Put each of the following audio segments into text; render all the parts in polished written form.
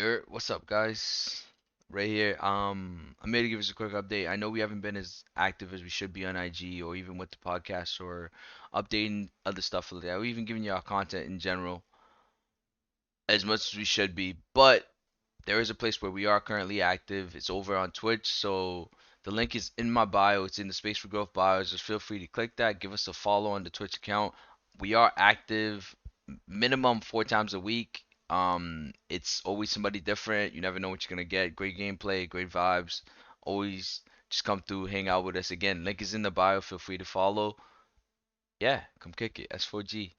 What's up, guys? Ray here. I'm here to give us a quick update. I know we haven't been as active as we should be on IG or even with the podcast or updating other stuff like that, or even giving y'all content in general as much as we should be. But there is a place where we are currently active. It's over on Twitch, so the link is in my bio. It's in the Space for Growth bio. Just feel free to click that. Give us a follow on the Twitch account. We are active minimum 4 times a week. It's always somebody different. You never know what you're gonna get. Great gameplay, great vibes. Always just come through, hang out with us. Again, link is in the bio. Feel free to follow. Yeah, come kick it. S4G.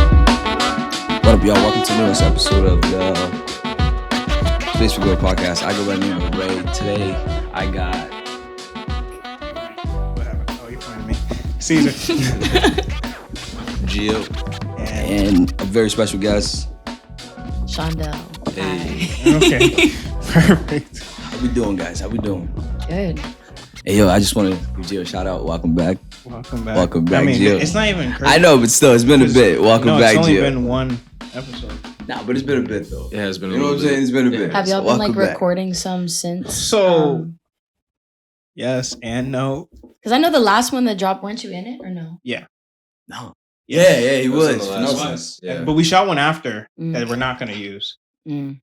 What up, y'all? Welcome to the newest episode of the Space for Growth podcast. I go by the name of Ray. Today, I got... What happened? Oh, you're pointing at me. Caesar. Gio. And a very special guest. Shandelle. Hey. Okay. Perfect. How we doing, guys? How we doing? Good. Hey, yo, I just want to give Gio a shout out. Welcome back. Welcome back. Welcome back, I mean, Gio. it's not even crazy. I know, but still, it's been a bit. Welcome back, it's only Gio. been one episode. Nah, but it's been a bit, though. Yeah, it's been a You know what I'm little saying? It's been a bit. Have y'all So been welcome back. recording some since? So, yes and no. Because I know the last one that dropped, weren't you in it or no? No. Yeah, he was. on the last No, one. Yeah. But we shot one after Mm. that we're not going to use. Mm.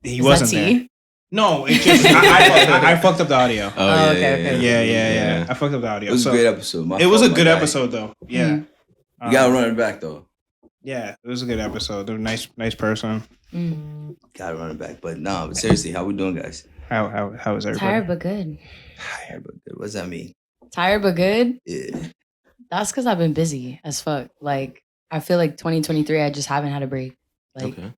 He Is wasn't that there. tea? No, it just, I fucked up the audio. Oh, okay. Yeah. I fucked up the audio. It was So, a great episode. My it was a fault, my good guy. episode, though. Yeah. Mm. You gotta run it back, though. Yeah, it was a good episode. They're nice person. Mm. Gotta run it back. But no, but seriously, how we doing, guys? How is everybody? Tired but good. Tired, but good. What does that mean? Tired but good? Yeah. That's because I've been busy as fuck. Like, I feel like 2023, I just haven't had a break. Like, Okay.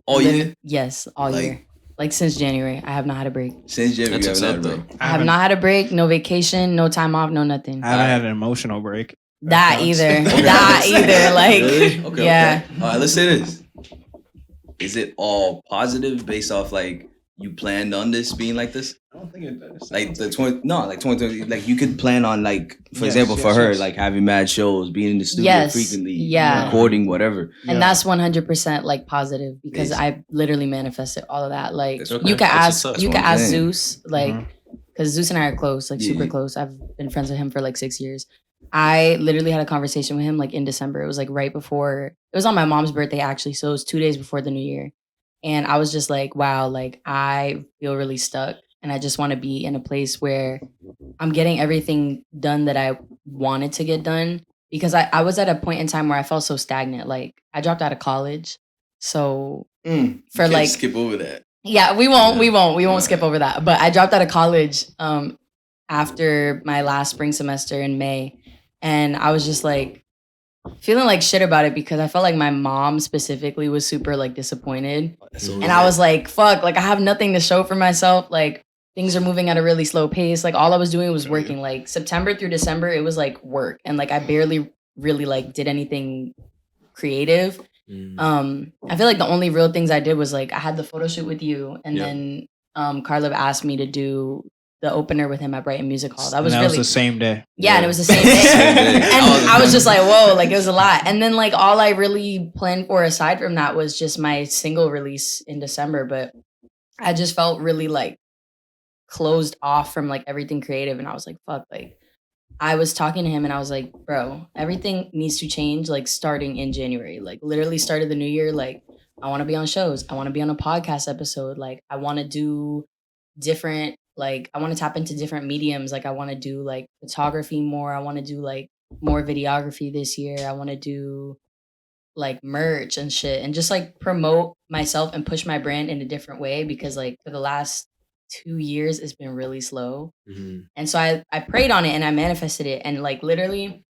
Oh, yeah? Yes, all Like- year. Like, since January, I have not had a break. Since January, That's you what's haven't up, had a break. I have not had a break, no vacation, no time off, no nothing. I haven't had an emotional break. That counts. either. Okay. That either. Like, Really? Okay, yeah. okay. All right, let's say this. Is it all positive based off like you planned on this being like this? I don't think it does. Like the 2020, like you could plan on like, for Yes, example, for yes, her, yes. like having mad shows, being in the studio Yes, frequently, yeah. recording, whatever. And Yeah. that's 100% like positive because Yes. I literally manifested all of that. Like That's okay. you could That's ask, what's up. you That's could what I'm ask saying. Zeus, like, Mhm. because Zeus and I are close, like Yeah, super yeah. close. I've been friends with him for like 6 years. I literally had a conversation with him like in December. It was like right before, it was on my mom's birthday actually. So it was 2 days before the new year. And I was just like, wow, like I feel really stuck. And I just want to be in a place where I'm getting everything done that I wanted to get done. Because I was at a point in time where I felt so stagnant. Like I dropped out of college. So for You can't like, skip over that. yeah, we won't Yeah. skip over that. But I dropped out of college after my last spring semester in May. And I was just like feeling like shit about it because I felt like my mom specifically was super like disappointed. And I was like, fuck, like I have nothing to show for myself. Like things are moving at a really slow pace. Like all I was doing was working. Like September through December, it was like work. And like I barely really like did anything creative. I feel like the only real things I did was like I had the photo shoot with you and Yeah. then Carlib asked me to do the opener with him at Brighton Music Hall. That was And really the same day. yeah, and it was the same day. Same day. And I was just like, whoa, like it was a lot. And then like all I really planned for aside from that was just my single release in December. But I just felt really like closed off from like everything creative. And I was like, fuck, like I was talking to him and I was like, bro, everything needs to change like starting in January. Like literally started the new year. Like I want to be on shows. I want to be on a podcast episode. Like I want to do different, like I want to tap into different mediums. Like I want to do like photography more. I want to do like more videography this year. I want to do like merch and shit and just like promote myself and push my brand in a different way because like for the last 2 years it's been really slow. Mhm. And so I prayed on it and I manifested it. And like literally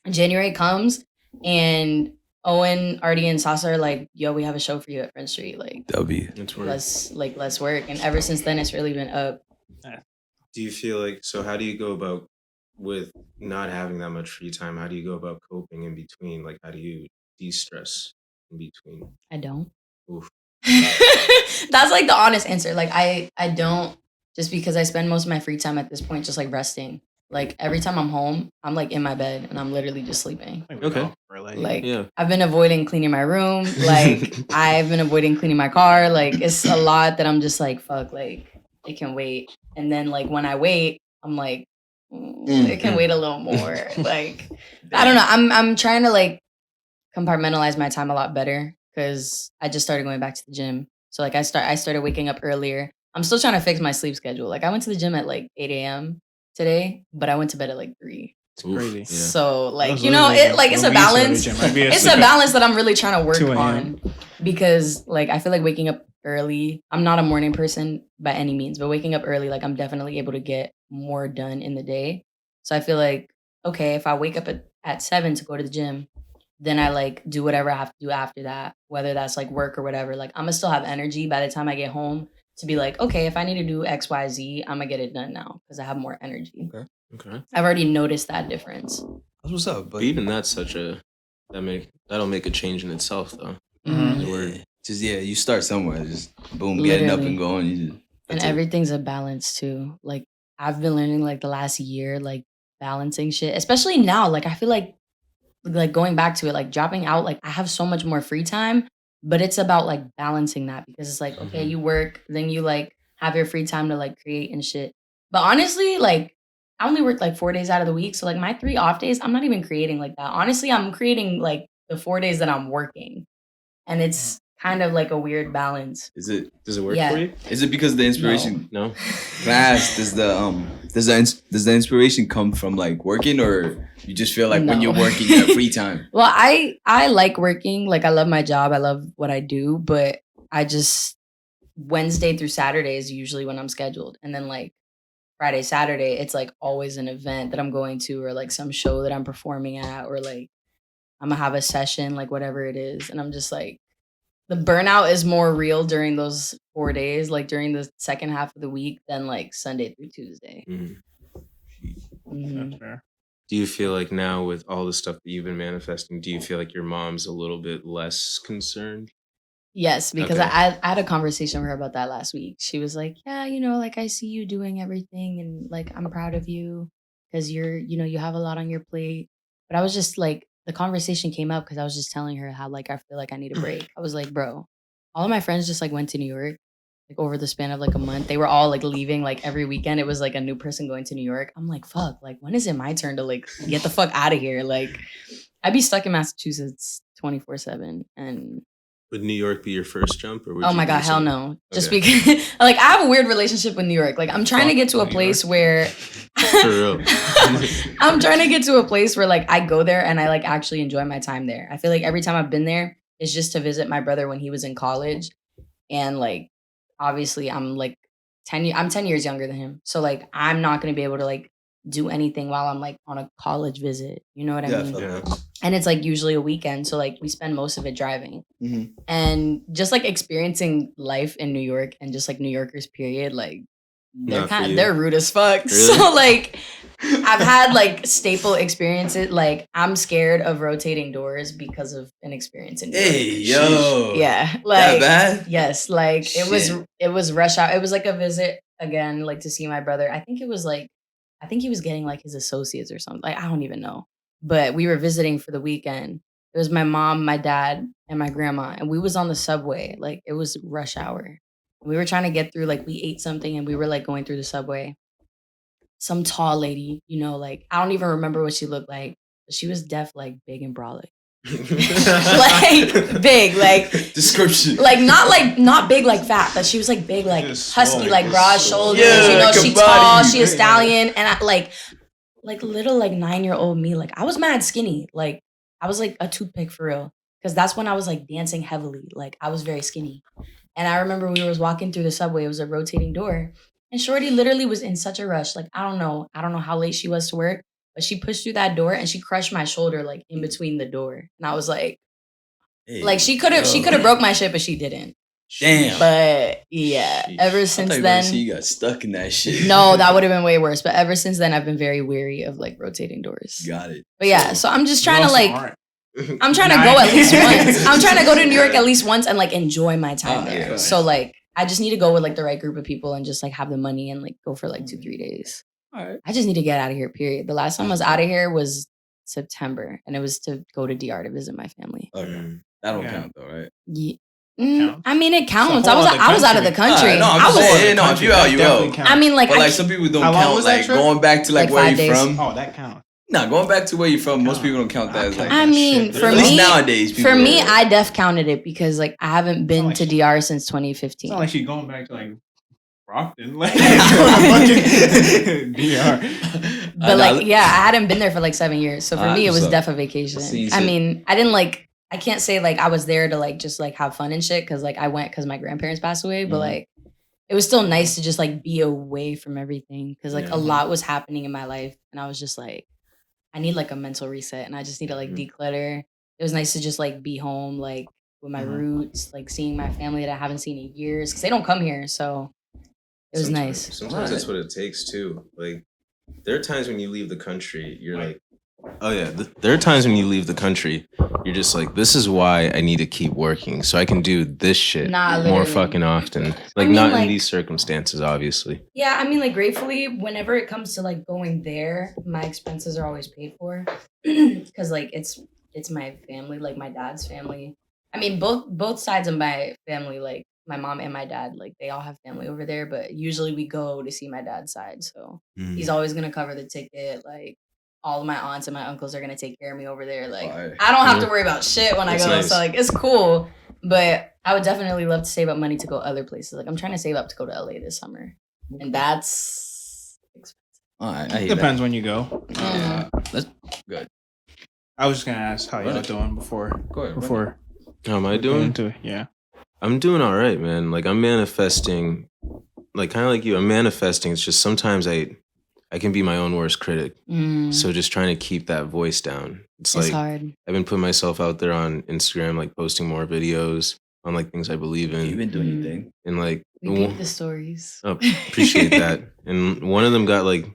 January comes and Owen, Artie, and Sasa are like, yo, we have a show for you at Front Street. Like W. That's where. let's work. And ever since then it's really been up. Do you feel like, so how do you go about with not having that much free time? How do you go about coping in between? Like, how do you de-stress? in between? I don't. Oof. That's like the honest answer. Like I don't, just because I spend most of my free time at this point just like resting. Like every time I'm home, I'm like in my bed and I'm literally just sleeping. I think we Okay. all relate. Like Yeah. I've been avoiding cleaning my room. Like I've been avoiding cleaning my car. Like it's a lot that I'm just like, fuck, like it can wait. And then like when I wait, I'm like, it can wait a little more. Like I don't know. I'm trying to like compartmentalize my time a lot better because I just started going back to the gym. So like I started waking up earlier. I'm still trying to fix my sleep schedule. Like I went to the gym at like 8 a.m. today, but I went to bed at like 3. It's crazy. Yeah. So I like was you know, literally it like it's a when we used to go to the balance. gym, I'd be It's asleep a at balance that I'm really trying to work 2 a.m. on because like I feel like waking up early. I'm not a morning person by any means, but waking up early, like I'm definitely able to get more done in the day. So I feel like okay, if I wake up at 7 to go to the gym, then I like do whatever I have to do after that, whether that's like work or whatever. Like I'm gonna still have energy by the time I get home to be like, okay, if I need to do X, Y, Z, I'm gonna get it done now because I have more energy. Okay. I've already noticed that difference. That's what's up. But even that's that'll make a change in itself though. Mhm. The word. Yeah. Just you start somewhere. Just boom, getting up Literally. and going. You just, And that's it. everything's a balance too. Like I've been learning like the last year, like balancing shit, especially now. Like I feel like going back to it, like dropping out, like I have so much more free time, but it's about like balancing that because it's like, okay, Mhm. you work, then you like have your free time to like create and shit. But honestly, like I only work like 4 days out of the week. So like my 3 off days, I'm not even creating like that. Honestly, I'm creating like the 4 days that I'm working. And it's kind of like a weird balance. Is it? Does it work Yeah. for you? Is it because the inspiration? No. Class, does the inspiration come from like working, or you just feel like when No. you're working you have free time? Well, I like working. Like I love my job. I love what I do, but I just Wednesday through Saturday is usually when I'm scheduled. And then like Friday, Saturday, it's like always an event that I'm going to or like some show that I'm performing at or like I'm gonna have a session, like whatever it is. And I'm just like the burnout is more real during those 4 days, like during the second half of the week than like Sunday through Tuesday. Mhm. Mhm. That's fair. Do you feel like now with all the stuff that you've been manifesting, do you feel like your mom's a little bit less concerned? Yes, because Okay. I had a conversation with her about that last week. She was like, "Yeah, you know, like I see you doing everything, and like I'm proud of you because you have a lot on your plate." But I was just like, the conversation came up because I was just telling her how like I feel like I need a break. I was like, "Bro, all of my friends just like went to New York, like over the span of like a month. They were all like leaving like every weekend. It was like a new person going to New York. I'm like, fuck, like when is it my turn to like get the fuck out of here? Like, I'd be stuck in Massachusetts 24/7 and." Would New York be your first jump, or would Oh you my do god, hell something- no. Just Okay. because like I have a weird relationship with New York. Like I'm trying to get to a New place York. where For real. I'm trying to get to a place where like I go there and I like actually enjoy my time there. I feel like every time I've been there, it's just to visit my brother when he was in college. And like obviously I'm like 10 years younger than him. So like I'm not gonna be able to like do anything while I'm like on a college visit. You know what I Yeah, I mean? feel Yeah. that. And it's like usually a weekend, so like we spend most of it driving. Mhm. And just like experiencing life in New York and just like New Yorkers period, like Not for you. they're rude as fuck. Really? So like I've had like staple experiences. Like I'm scared of rotating doors because of an experience in New York. Hey, yo. Yeah, That like bad? yes, like Shit. it was rush hour. It was like a visit again, like to see my brother. I think he was getting like his associates or something. Like I don't even know. But we were visiting for the weekend. It was my mom, my dad, and my grandma, and we was on the subway. Like it was rush hour. We were trying to get through. Like we ate something, and we were like going through the subway. Some tall lady, you know, like I don't even remember what she looked like, but she was deaf, like big and brolic. Like big, like Description. like not big like fat, but she was like big, like Just husky, swole, like just broad swole. shoulders. Yeah, you know, like a she body. tall, she a Yeah. stallion, and I like little like 9-year-old me, like I was mad skinny, like I was like a toothpick for real, because that's when I was like dancing heavily, like I was very skinny. And I remember we was walking through the subway. It was a rotating door, and Shorty literally was in such a rush. Like I don't know how late she was to work, but she pushed through that door and she crushed my shoulder like in between the door, and I was like. Hey, Like she could have broke my shit, but she didn't. Damn. But yeah, Sheesh. ever I since thought you were gonna say then, you got stuck in that shit. no, that would have been way worse. But ever since then, I've been very weary of like rotating doors. Got it. But yeah, so I'm just trying to You also like, aren't. I'm trying to go at least once. I'm trying to go to New York at least once and like enjoy my time there. Yeah. So like I just need to go with like the right group of people and just like have the money and like go for like 2-3 days. All right. I just need to get out of here, period. The last time I was out of here was September, and it was to go to DR to visit my family. Okay. That don't count though, right? Yeah. Counts. I mean, it counts. It's a whole I was out of the country. No, I'm I just was, saying, no, if you out, you Definitely out. counts. I mean, like, But I like some people don't How long count was that like trip? going back to like Like where 5 you days. from. Oh, that counts. Nah, going back to where you from, most Count. people don't count that as like. I mean, Shit, for at least me, nowadays, people for me, are- I def counted it because like I haven't been like to she- DR since It's 2015. not like she's going back to like Brockton, like fucking DR. But like, yeah, I hadn't been there for like 7 years. So for me, it was so- def a vacation. See, I so- mean, I can't say like I was there to like just like have fun and shit because like I went because my grandparents passed away. But Mhm. like, it was still nice to just like be away from everything because like Yeah. a lot was happening in my life, and I was just like, I need like a mental reset, and I just need to like declutter. It was nice to just like be home, like with my roots, like seeing my family that I haven't seen in years because they don't come here. So it was nice. Sometimes that's what it takes too. Like there are times when you leave the country, you're like, oh yeah. There are times when you leave the country, you're just like, this is why I need to keep working so I can do this shit Nah, more literally. fucking often. Like mean, not like- in these circumstances, obviously. Yeah, I mean, like gratefully, whenever it comes to like going there, my expenses are always paid for because like it's my family, like my dad's family. I mean, both sides of my family, like my mom and my dad, like they all have family over there. But usually we go to see my dad's side, so he's always gonna cover the ticket. Like all of my aunts and my uncles are gonna take care of me over there. Like Fire. I don't have to worry about shit when I That's go. nice. So like it's cool. But I would definitely love to save up money to go other places. Like I'm trying to save up to go to LA this summer, and that's expensive. All right, I hear Depends when you go. Let's good. I was just gonna ask how y'all doing before Go ahead. before How am I we go doing? into it. Yeah. I'm doing all right, man. Like I'm manifesting, like kind of like you. I'm manifesting. It's just sometimes I can be my own worst critic. So just trying to keep that voice down. It's It's like hard. I've been putting myself out there on Instagram, like posting more videos on like things I believe You've in, been doing your thing. and like We peep the stories. oh, appreciate that. And one of them got like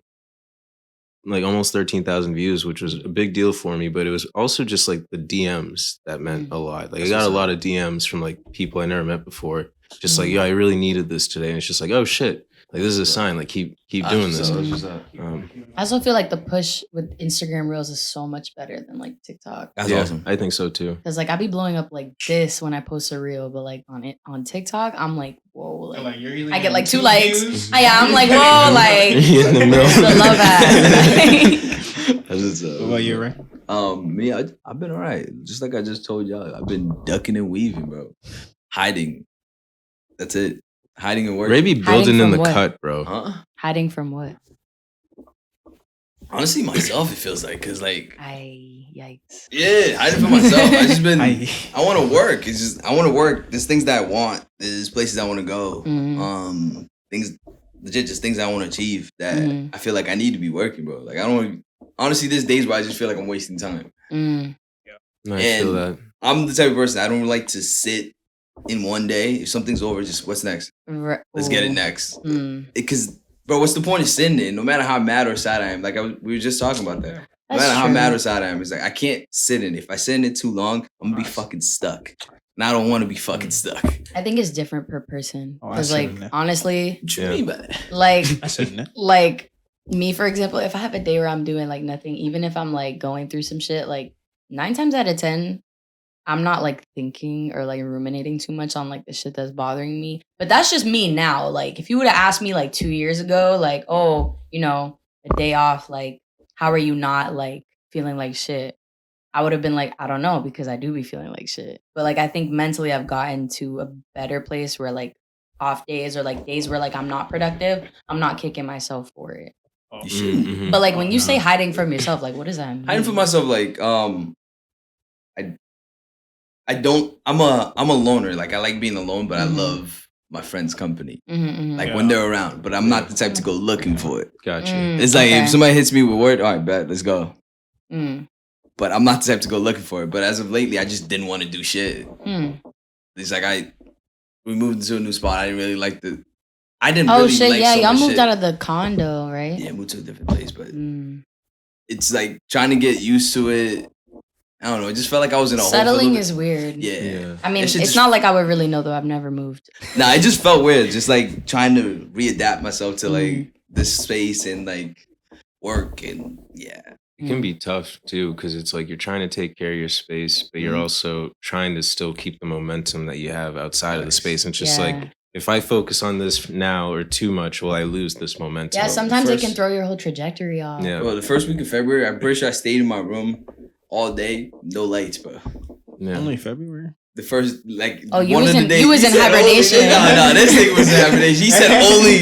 almost 13,000 views, which was a big deal for me. But it was also just like the DMs that meant a lot. Like I got a lot of DMs from like people I never met before. Just like, yo, I really needed this today. And it's just like, oh shit. Like this is a sign. Like keep doing this. I also feel like the push with Instagram Reels is so much better than like TikTok. That's Yeah, awesome. I think so too. Cause like I be blowing up like this when I post a reel, but like on TikTok, I'm like, whoa, like I get like 2 likes. Yeah, I'm like, whoa, like In the middle. where's the love at? That's what's up. What about you, Ray? Me, I've been all right. Just like I just told y'all, I've been ducking and weaving, bro. Hiding. That's it. Hiding and working. Ray be building in from the what? cut, bro. Huh? Hiding from what? Honestly, myself, it feels like, cause like, Yikes. yeah, hiding from myself. I just been. I I want to work. It's just I want to work. There's things that I want. There's places I want to go. Mhm. Things, legit, just things I want to achieve that Mhm. I feel like I need to be working, bro. Like I don't. Wanna, honestly, there's days where I just feel like I'm wasting time. Mm. I feel And- that. I'm the type of person I don't like to sit in one day. If something's over, just what's next? Let's get it Ooh. next. Mm. Because, bro, what's the point of sitting there? No matter how mad or sad I am, like we were just talking about that. No That's matter how true. mad or sad I am, it's like I can't sit in it. If I sit in it too long, I'm gonna be fucking stuck. And I don't want to be fucking stuck. I think it's different per person. Oh, I Because sit like in there. honestly, What you Yeah. mean by that? like I said it. like me for example, if I have a day where I'm doing like nothing, even if I'm like going through some shit, like 9 times out of 10, I'm not like thinking or like ruminating too much on like the shit that's bothering me. But that's just me now. Like if you would have asked me like 2 years ago, like, oh, you know, a day off, like, how are you not like feeling like shit? I would have been like, I don't know, because I do be feeling like shit. But like I think mentally I've gotten to a better place where like off days or like days where like I'm not productive, I'm not kicking myself for it. You should. Mhm. But like when you say hiding from yourself, like what does that mean? Hiding for myself, like, I don't. I'm a loner. Like I like being alone, but I Mhm. love my friends' company. Mm-hmm, Like Yeah. when they're around, but I'm not the type to go looking for it. Gotcha. It's like if somebody hits me with word, all right, bet, let's go. Mm, But I'm not the type to go looking for it. But as of lately, I just didn't want to do shit. mm. It's like we moved into a new spot. I didn't really like I didn't Oh really shit, like yeah, so y'all much moved shit. out of the condo, right? Yeah, moved to a different place, but Mm. it's like trying to get used to it. I don't know. It just felt like I was in a hole. Settling is weird. Yeah. I mean, That shit it's just- not like I would really know though. I've never moved. Nah, it just felt weird. Just like trying to readapt myself to like Mm-hmm. this space and like work and yeah. It can be tough too, because it's like you're trying to take care of your space, but you're also trying to still keep the momentum that you have outside of the space. And it's just like, if I focus on this now or too much, will I lose this momentum? Yeah, sometimes it first- can throw your whole trajectory off. Yeah. Well, the first week of February, I'm pretty sure I stayed in my room all day, no lights, bro. Yeah. Only February. The first like Oh, you one was of the in- days you was he in said hibernation. Only, no, this nigga was in hibernation. He said only.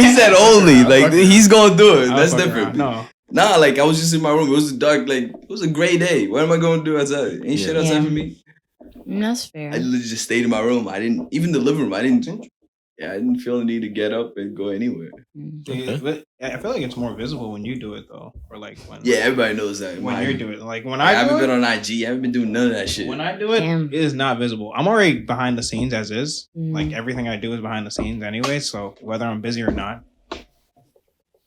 He said only. Like he's gonna do it. I'll That's fuck different. around. No. Nah, like I was just in my room. It was dark. Like it was a gray day. What am I gonna do outside? Ain't shit outside Yeah. for me. That's fair. I literally just stayed in my room. I didn't even the living room. I didn't. Yeah, I didn't feel the need to get up and go anywhere. Mm. Yeah, but I feel like it's more visible when you do it though, or like when Yeah, everybody knows that. when you're doing it. Like when I I haven't do been it, on IG. I haven't been doing none of that shit. when I do it, Damn. it is not visible. I'm already behind the scenes as is. Mm. Like everything I do is behind the scenes anyway. So whether I'm busy or not,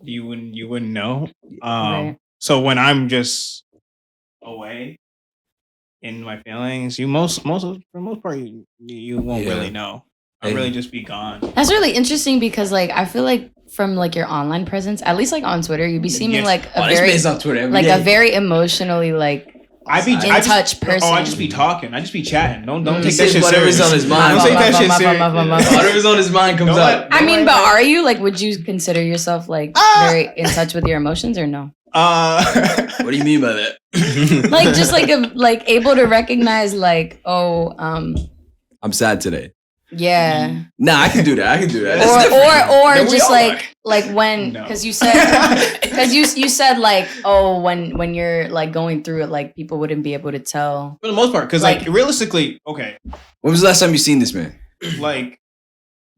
you wouldn't know. Right. So when I'm just away in my feelings, for the most part you won't Yeah. really know. I'll really just be gone. That's really interesting because like I feel like from like your online presence, at least like on Twitter, you'd be seeming Yes. like a Oh, this very man's on Twitter every like day. a very emotionally like I be In I just- touch person. Oh, I just be talking. I just be chatting. Don't Mm. take He that says shit whatever's serious. on his mind. Don't take that shit My serious. fault. Whatever's on his mind comes Don't out. let- I mean, but are you like would you consider yourself like very in touch with your emotions or no? What do you mean by that? Like just like able to recognize like I'm sad today. yeah. Nah, I can do that. I can do that. That's different. Or Then we just all like when No. because you said because you said like oh when you're like going through it like people wouldn't be able to tell. For the most part, because like realistically, okay, When was the last time you seen this man? like,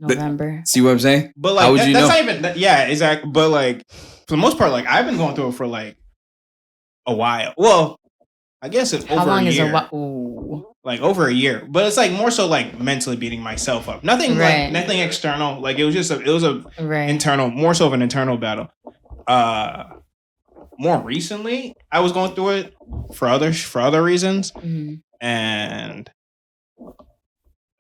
November. See what I'm saying? but How like would you that's know? not even yeah, exactly. But like for the most part, like I've been going through it for like a while. Well, I guess it's How over long a is year. a while? Ooh. Like over a year, but it's like more so like mentally beating myself up. Nothing Right. like nothing external. Like it was just it was a Right. internal, more so of an internal battle. More recently, I was going through it for other reasons, Mhm. and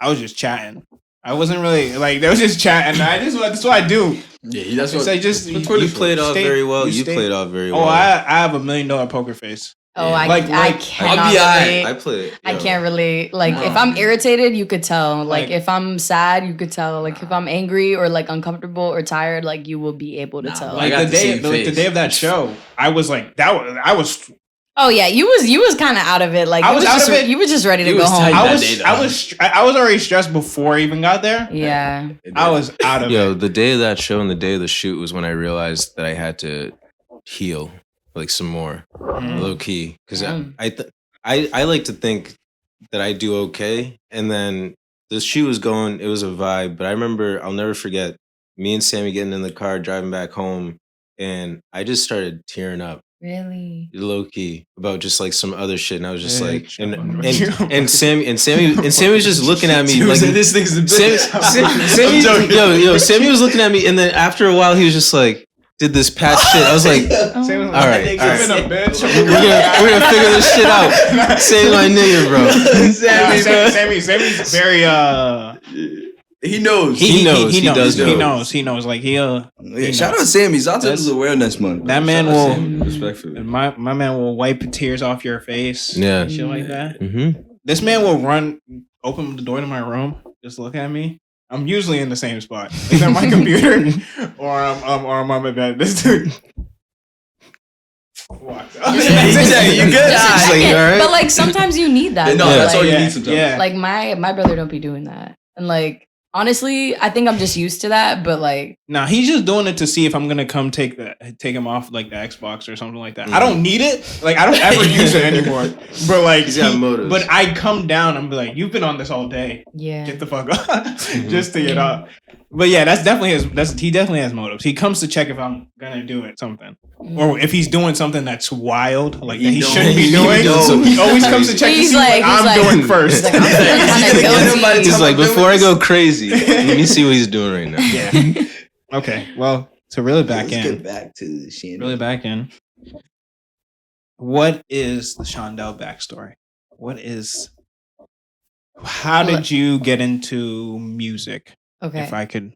I was just chatting. I wasn't really like they was just chatting. That's what I do. Yeah, that's It's like just You played off stay- very well. You stay- played off very Oh, well. I have $1 million poker face. Oh, Yeah. I Like- I like- cannot I'll be alright. relate. I played. I can't really like No. if I'm irritated, you could tell. Like Like- if I'm sad, you could tell. Like if I'm angry or like uncomfortable or tired, like you will be able to Nah, tell. I Like got the the day, same like the face. day of that show, I was like I was Oh yeah, you was kind of out of it. Like I you was was out just of it. you were just ready to He go was home. tight. I that was day, though. I was already stressed before I even got there. Yeah. I was out of Yo, it. the day of that show and the day of the shoot was when I realized that I had to heal like some more, Mhm. low key, because Mm. I like to think that I do okay, and then the shoot was going, it was a vibe, but I remember I'll never forget me and Sammy getting in the car driving back home, and I just started tearing up. Really. Low key about just like some other shit, and I was just Yeah, like, shut and up. Sammy was just looking at me He was like like, this thing's a Sammy, Sammy was looking at me, and then after a while, he was just like, "Did this patch shit?" I was like, Same with All right, all right. Sam's a bitch. "We're gonna figure this shit out." Say my nigga, bro. Sammy's very He knows. He knows. He does He know. knows. He knows. Like Yeah, he shout knows. out Sammy. Shout out to That's- his awareness month. that man Shout out will- Sammy, respectfully. my man will wipe tears off your face. Yeah. And shit like that. Mm-hmm. This man will open the door to my room, just look at me. I'm usually in the same spot, either my computer or I'm on my bed. This dude walked up. Exactly, you good? Just Nah, check like, it. alright. But like sometimes you need that. No, though. that's all like, you need sometimes. Yeah. like my brother don't be doing that. And like honestly, I think I'm just used to that, but like Nah, he's just doing it to see if I'm gonna come take him off like the Xbox or something like that. I Mhm. don't need it. Like I don't ever use it anymore. But like, He's got motives. but I come down and be like, "You've been on this all day. yeah. Get the fuck up," just to get up. But yeah, that's definitely he definitely has motives. He comes to check if I'm gonna do it something, or if he's doing something that's wild, like that he knows. shouldn't be He doing. knows. He always comes to check to He's see like- what he's I'm like- doing first. He's like, I'm feeling kinda guilty. He's like, before I go crazy, let me see what he's doing right now. Yeah. Okay. Well, to reel it back Let's in. get back to Shandelle. Really back in. what is the Shandelle backstory? How did you get into music? Okay. If I could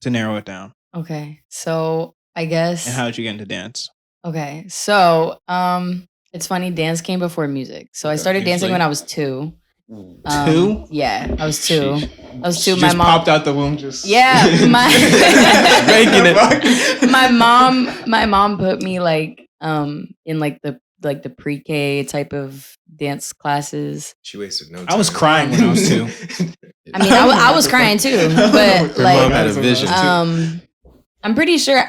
to narrow it down. Okay. So I guess. And how did you get into dance? Okay. So it's funny. Dance came before music. So I started dancing when I was 2. 2? Yeah, I was 2. I was 2. She My just mom popped out the womb. Just Yeah, making it. my mom put me like in like the pre-K type of dance classes. She wasted no time. I was crying when I was 2. I mean, I was crying too, but Her like mom had a vision too. I'm pretty sure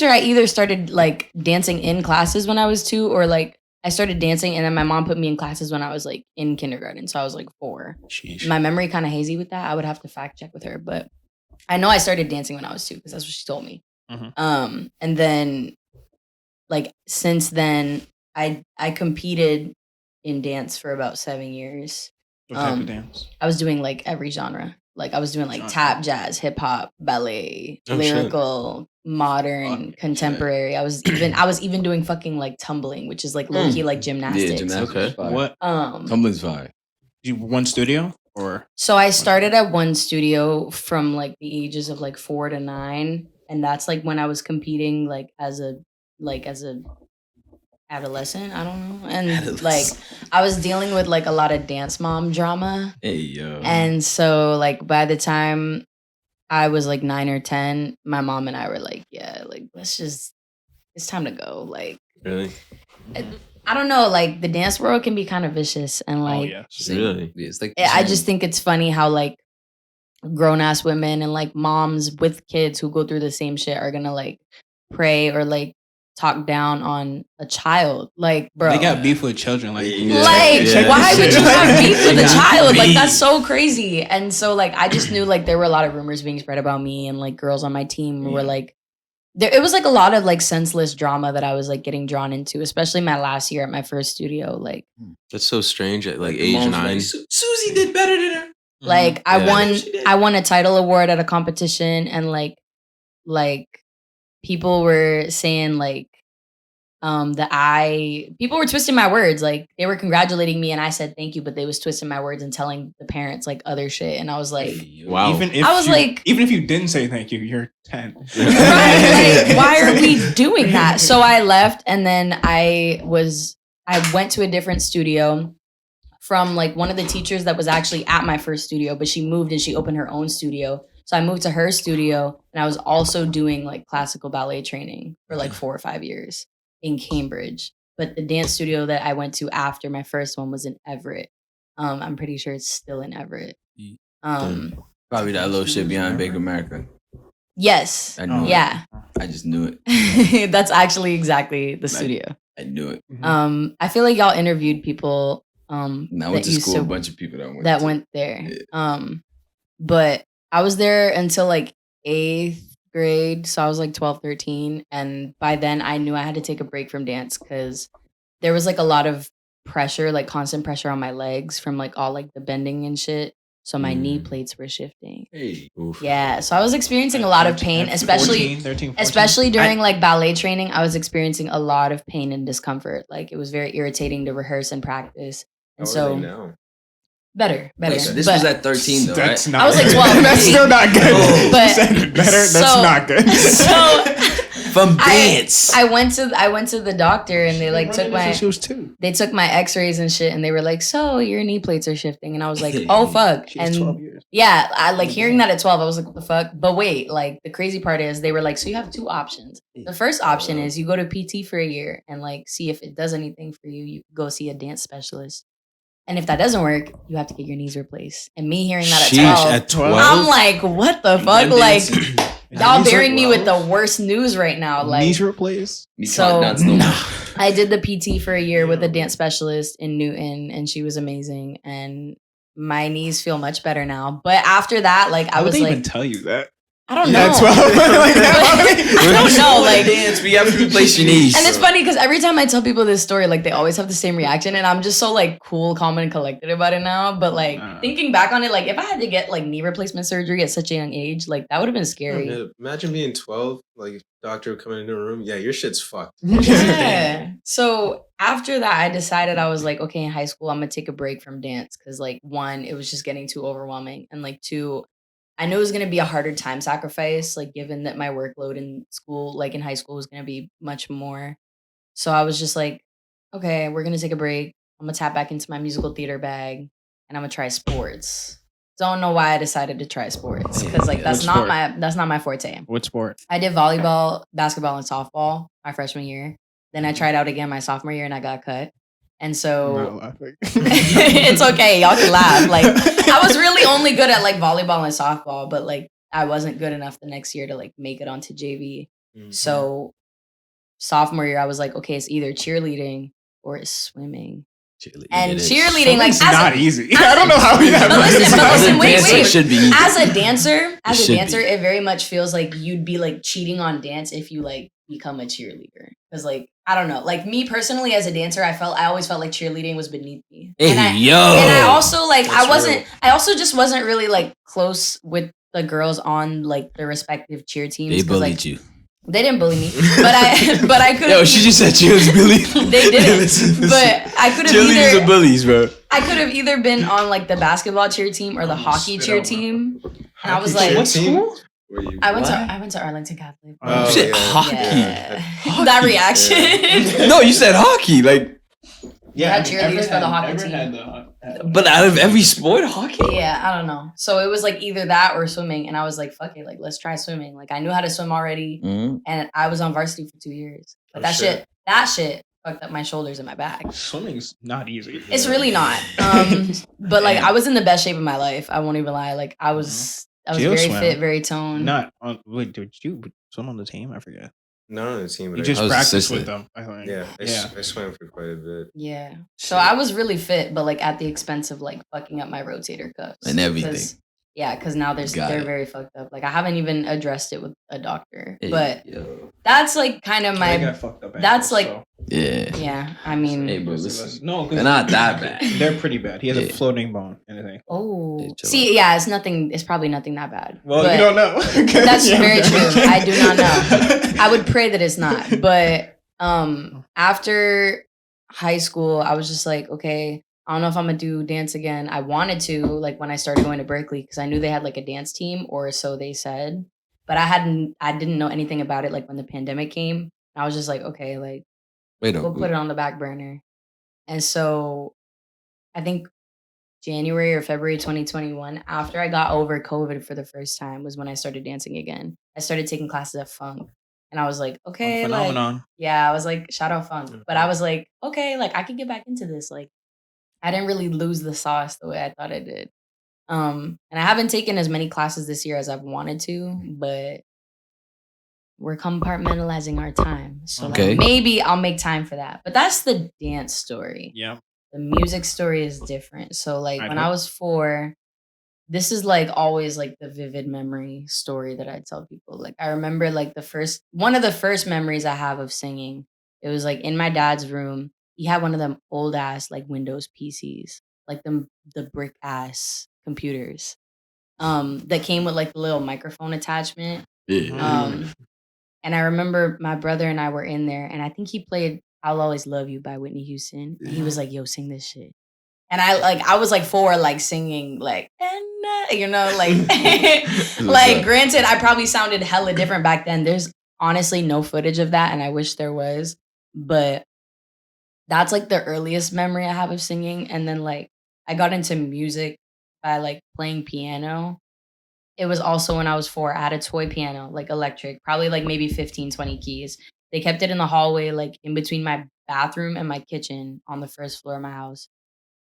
I either started like dancing in classes when I was 2, or like I started dancing and then my mom put me in classes when I was like in kindergarten. So I was like 4. Sheesh. My memory kind of hazy with that. I would have to fact check with her, but I know I started dancing when I was 2 because that's what she told me. Mhm. And then like since then I competed in dance for about 7 years. What type of dance? I was doing like every genre. Like I was doing like Genre. tap, jazz, hip hop, ballet, Oh, shit. lyrical, modern, contemporary. I was even doing fucking like tumbling, which is like low key like gymnastics. Yeah, gymnastics. Okay. is fire. What? Tumbling's fire. You one studio or? So I started at one studio from like the ages of like 4 to 9, and that's like when I was competing like as a adolescent. I don't know, and like I was dealing with like a lot of dance mom drama. Hey yo. And so, like, by the time I was like 9 or 10, my mom and I were like, yeah, like, it's time to go. Like, Really? I don't know, like, the dance world can be kind of vicious. And, like, Really? Yeah, it's like I just think it's funny how, like, grown ass women and, like, moms with kids who go through the same shit are gonna, like, pray or, like, talk down on a child. Like, bro. They got beef with children. Like, Why would you have beef with a child? Like, that's so crazy. And so, like, I just knew, like, there were a lot of rumors being spread about me, and, like, girls on my team were, like, it was, like, a lot of, like, senseless drama that I was, like, getting drawn into, especially my last year at my first studio. Like, That's so strange at like age Mom's 9. like, Susie did better than her. like Yeah. I won a title award at a competition, and, like, people were saying, like, people were twisting my words. Like, they were congratulating me and I said thank you, but they was twisting my words and telling the parents like other shit. And I was like, Wow. Even if I was like- even if you didn't say thank you, you're 10. right, like, why are we doing that? So I left, and then I went to a different studio from like one of the teachers that was actually at my first studio, but she moved and she opened her own studio. So I moved to her studio, and I was also doing like classical ballet training for like 4 or 5 years in Cambridge. But the dance studio that I went to after my first one was in Everett. I'm pretty sure it's still in Everett. Probably that little shit behind Bake America. Yes. I knew Yeah. it. I just knew it. That's actually exactly the studio. I knew it. I feel like y'all interviewed people And I went to school with a bunch of people that went there. Yeah. But I was there until like 8th grade, so I was like 12, 13, and by then I knew I had to take a break from dance because there was like a lot of pressure, like constant pressure on my legs from like all like the bending and shit. So my knee plates were shifting. Hey. Oof. Yeah, so I was experiencing a lot of pain, especially 13, 14. especially during like ballet training. I was experiencing a lot of pain and discomfort. Like, it was very irritating to rehearse and practice. And so now. better. Wait, so this But- was at 13 though, That's right? not I was like good. 12, That's still not good. Oh. But- You said better. That's so- not good. So From dance. I went to the doctor, and they like took my She was 2. they took my x-rays and shit, and they were like, so your knee plates are shifting. And I was like, oh fuck. She was 12 And years. yeah, I like hearing that at 12, I was like, what the fuck? But wait, like the crazy part is they were like, so you have 2 options. The first option is you go to PT for a year and like see if it does anything for you. You go see a dance specialist. And if that doesn't work, you have to get your knees replaced. And me hearing that Sheesh, at 12, at 12? I'm like, what the fuck? Like, y'all Knees bearing me with replaced? the worst news right now. Like, Knees replaced. Me so- can't dance no more. I did the PT for a year with a dance specialist in Newton, and she was amazing. And my knees feel much better now. But after that, like, I How would was they like, even tell you that? I don't Yeah, know. 12. Like, I don't know. Like, dance, we have to replace your knees. and it's funny because every time I tell people this story, like they always have the same reaction, and I'm just so like cool, calm, and collected about it now. But like thinking back on it, like if I had to get like knee replacement surgery at such a young age, like that would have been scary. Yeah, imagine being 12, like doctor would come into a room. Yeah, your shit's fucked. Yeah. So after that, I decided I was like, okay, in high school, I'm gonna take a break from dance because like one, it was just getting too overwhelming, and like two, I knew it was gonna be a harder time sacrifice, like given that my workload in school, like in high school, was gonna be much more. So I was just like, okay, we're gonna take a break. I'm gonna tap back into my musical theater bag, and I'm gonna try sports. Don't know why I decided to try sports because like that's not my forte. What sport? I did volleyball, basketball, and softball my freshman year. Then I tried out again my sophomore year, and I got cut. And I'm so not laughing. it's okay, y'all can laugh. Like I was really only good at like volleyball and softball, but like I wasn't good enough the next year to like make it onto JV. So sophomore year, I was like, okay, it's either cheerleading or it's swimming. And cheerleading, like It's not easy. I don't know how we have. But listen, wait. It should be easy. As a dancer, should it very much feels like you'd be like cheating on dance if you like become a cheerleader. Because like I don't know, like me personally as a dancer, I always felt like cheerleading was beneath me. Hey, and I also like I also just wasn't really like close with the girls on like the respective cheer teams. They bullied like, you. They didn't bully me, but I could. Yo, she just said she was bullied. They didn't, but I could have Cheerleaders either. are bullies, bro. I could have either been on like the basketball cheer team or the hockey cheer team, and I was like, What school? I went to Arlington Catholic. Oh, Shit, yeah. hockey. Yeah. That reaction. No, you said hockey. Like, Yeah, had cheerleaders for the hockey Everett team. had the but out of every sport, hockey. Yeah, I don't know. So it was like either that or swimming, and I was like, "Fuck it, like let's try swimming." Like I knew how to swim already, and I was on varsity for 2 years. But that shit fucked up my shoulders and my back. Swimming's not easy. It's really not. But like I was in the best shape of my life. I won't even lie. Like I was Jill very swam. fit, very toned. Not on. Wait, did you swim on the team? I forget. Not on the team, but You I just was practiced assistant. with them. I think. yeah, Yeah. I swam for quite a bit. Yeah. So I was really fit, but like at the expense of like fucking up my rotator cuffs And everything. 'Cause- Yeah, because now Got they're it. very fucked up. Like I haven't even addressed it with a doctor, Hey, but yo. that's like kind of They my got fucked up that's ankles, like- so- Yeah. yeah. I mean, Hey, bro, listen. No, They're not that bad. They're pretty bad. He has a Yeah. floating bone and everything. oh, Hey, chill see, yeah, it's nothing. It's probably nothing that bad. Well, But you don't know. That's Yeah. very true. I do not know. I would pray that it's not. But after high school, I was just like, okay, I don't know if I'm gonna do dance again. I wanted to, like when I started going to Berkeley, because I knew they had like a dance team, or so they said. But I didn't know anything about it. Like when the pandemic came, I was just like, okay, like Wait, we'll put it on the back burner. And so I think January or February 2021, after I got over COVID for the first time, was when I started dancing again. I started taking classes at Funk. And I was like, okay, like, Phenomenon. yeah, I was like, shout out Funk. But I was like, okay, like I can get back into this. Like, I didn't really lose the sauce the way I thought I did. And I haven't taken as many classes this year as I've wanted to, but we're compartmentalizing our time. So Okay. like, maybe I'll make time for that. But that's the dance story. Yeah. The music story is different. So like I when know. I was 4, this is like always like the vivid memory story that I tell people. Like I remember like one of the first memories I have of singing. It was like in my dad's room. He had one of them old ass like Windows PCs, like the brick ass computers, that came with like the little microphone attachment. Yeah. And I remember my brother and I were in there, and I think he played "I'll Always Love You" by Whitney Houston. And he was like, "Yo, sing this shit." And I was like 4, like singing like, you know, like, like granted, I probably sounded hella different back then. There's honestly no footage of that, and I wish there was, but that's like the earliest memory I have of singing. And then like I got into music by like playing piano. It was also when I was 4. I had a toy piano, like electric, probably like maybe 15, 20 keys. They kept it in the hallway, like in between my bathroom and my kitchen on the first floor of my house.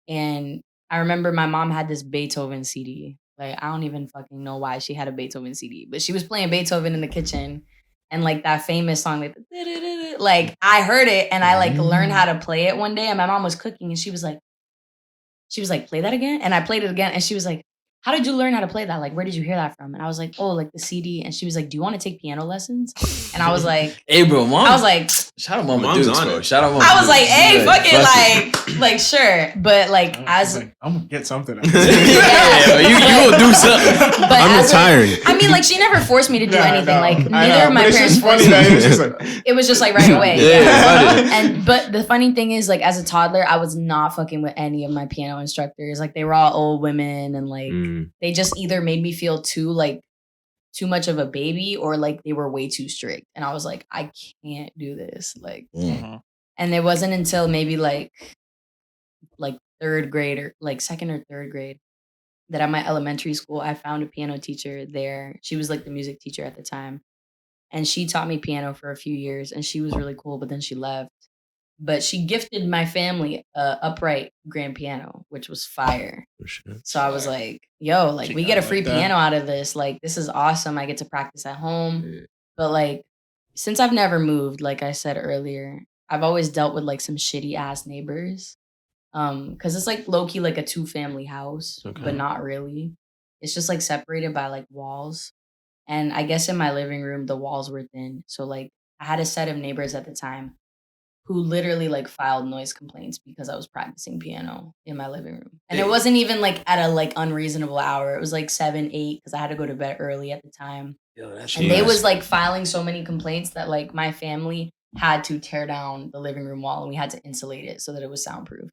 And I remember my mom had this Beethoven CD. Like, I don't even fucking know why she had a Beethoven CD, but she was playing Beethoven in the kitchen. And like that famous song, like I heard it and I like learned how to play it one day. And my mom was cooking and she was like, play that again. And I played it again. And she was like, how did you learn how to play that? Like, where did you hear that from? And I was like, oh, like the CD. And she was like, do you want to take piano lessons? And I was like, Hey, bro, mom. I was like, shout out Mama Mom's Dukes, on bro. it. Shout out Mama I was like, Dukes. hey, She's fuck it, fuck like, sure. But like, as I'm gonna get something. Yeah, you gonna do something. but I'm as retiring. I mean, like, she never forced me to do Nah, anything. no, Like, I neither know, of my but it's parents just funny forced me. that it was just like, It was just like right away. Yeah, And the funny thing is, like, as a toddler, I was not fucking with any of my piano instructors. Like, they were all old women, and like they just either made me feel too much of a baby, or like they were way too strict. And I was like, I can't do this. Like, and it wasn't until maybe like third grade, or like second or third grade, that at my elementary school, I found a piano teacher there. She was like the music teacher at the time. And she taught me piano for a few years, and she was really cool, but then she left. But she gifted my family a upright grand piano, which was fire. So I was like, yo, like, we get a free piano out of this. Like, this is awesome. I get to practice at home. But like, since I've never moved, like I said earlier, I've always dealt with like some shitty ass neighbors. Because it's like low key like a 2-family house, but not really. It's just like separated by like walls. And I guess in my living room, the walls were thin. So like, I had a set of neighbors at the time who literally like filed noise complaints because I was practicing piano in my living room. And it wasn't even like at a like unreasonable hour. It was like 7, 8, because I had to go to bed early at the time. And they was like filing so many complaints that like my family had to tear down the living room wall, and we had to insulate it so that it was soundproof.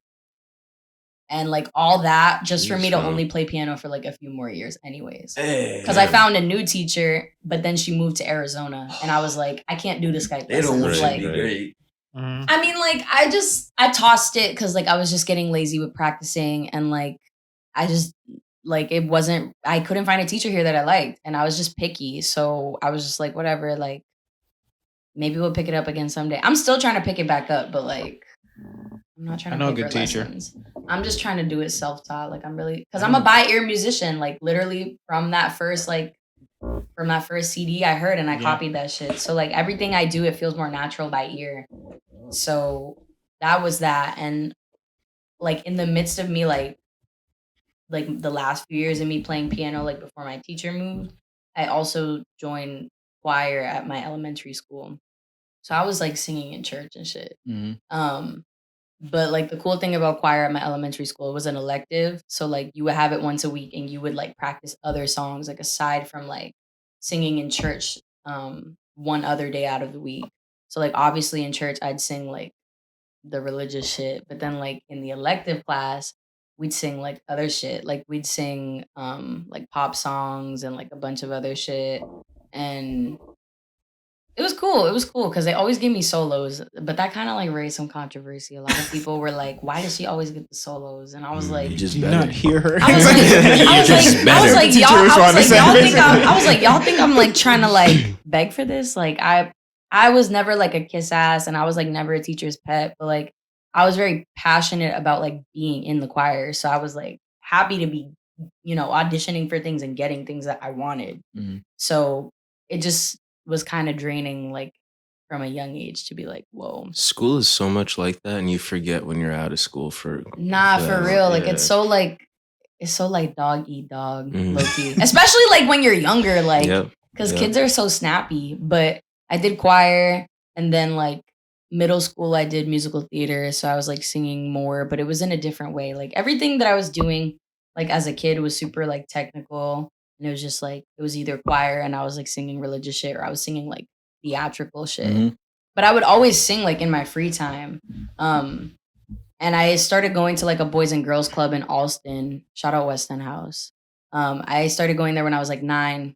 And like all that just for me to only play piano for like a few more years anyways. Because I found a new teacher, but then she moved to Arizona, and I was like, I can't do this Skype They don't want lessons. you to Like, be great. I mean, like, I tossed it because like I was just getting lazy with practicing, and like I just like I couldn't find a teacher here that I liked, and I was just picky. So I was just like, whatever, like maybe we'll pick it up again someday. I'm still trying to pick it back up, but like I'm not trying to pay for lessons. I'm just trying to do it self-taught. Like I'm really, because I'm a by ear musician. Like literally from that first CD I heard, and I copied that shit. So like everything I do, it feels more natural by ear. So that was that. And like in the midst of me like the last few years of me playing piano, like before my teacher moved, I also joined choir at my elementary school. So I was like singing in church and shit. But like the cool thing about choir at my elementary school, it was an elective. So like you would have it once a week, and you would like practice other songs, like aside from like singing in church one other day out of the week. So like obviously in church I'd sing like the religious shit, but then like in the elective class we'd sing like other shit. Like we'd sing like pop songs and like a bunch of other shit. And it was cool. It was cool because they always gave me solos, but that kind of like raised some controversy. A lot of people were like, "Why does she always get the solos?" And I was like, just Do you better. not hear her? I was like, y'all think I'm like trying to like beg for this? Like I was never like a kiss ass, and I was like never a teacher's pet, but like I was very passionate about like being in the choir. So I was like happy to be, auditioning for things and getting things that I wanted. So it just was kind of draining, like from a young age, to be like, whoa. School is so much like that, and you forget when you're out of school for For that. real. Like Yeah. it's so like dog eat dog, low key. Especially like when you're younger, like because kids are so snappy. But I did choir, and then like middle school I did musical theater, so I was like singing more, but it was in a different way. Like everything that I was doing like as a kid was super like technical, and it was just like it was either choir and I was like singing religious shit, or I was singing like theatrical shit. But I would always sing like in my free time. And I started going to like a boys and girls club in Alston. Shout out West End House. I started going there when I was like 9,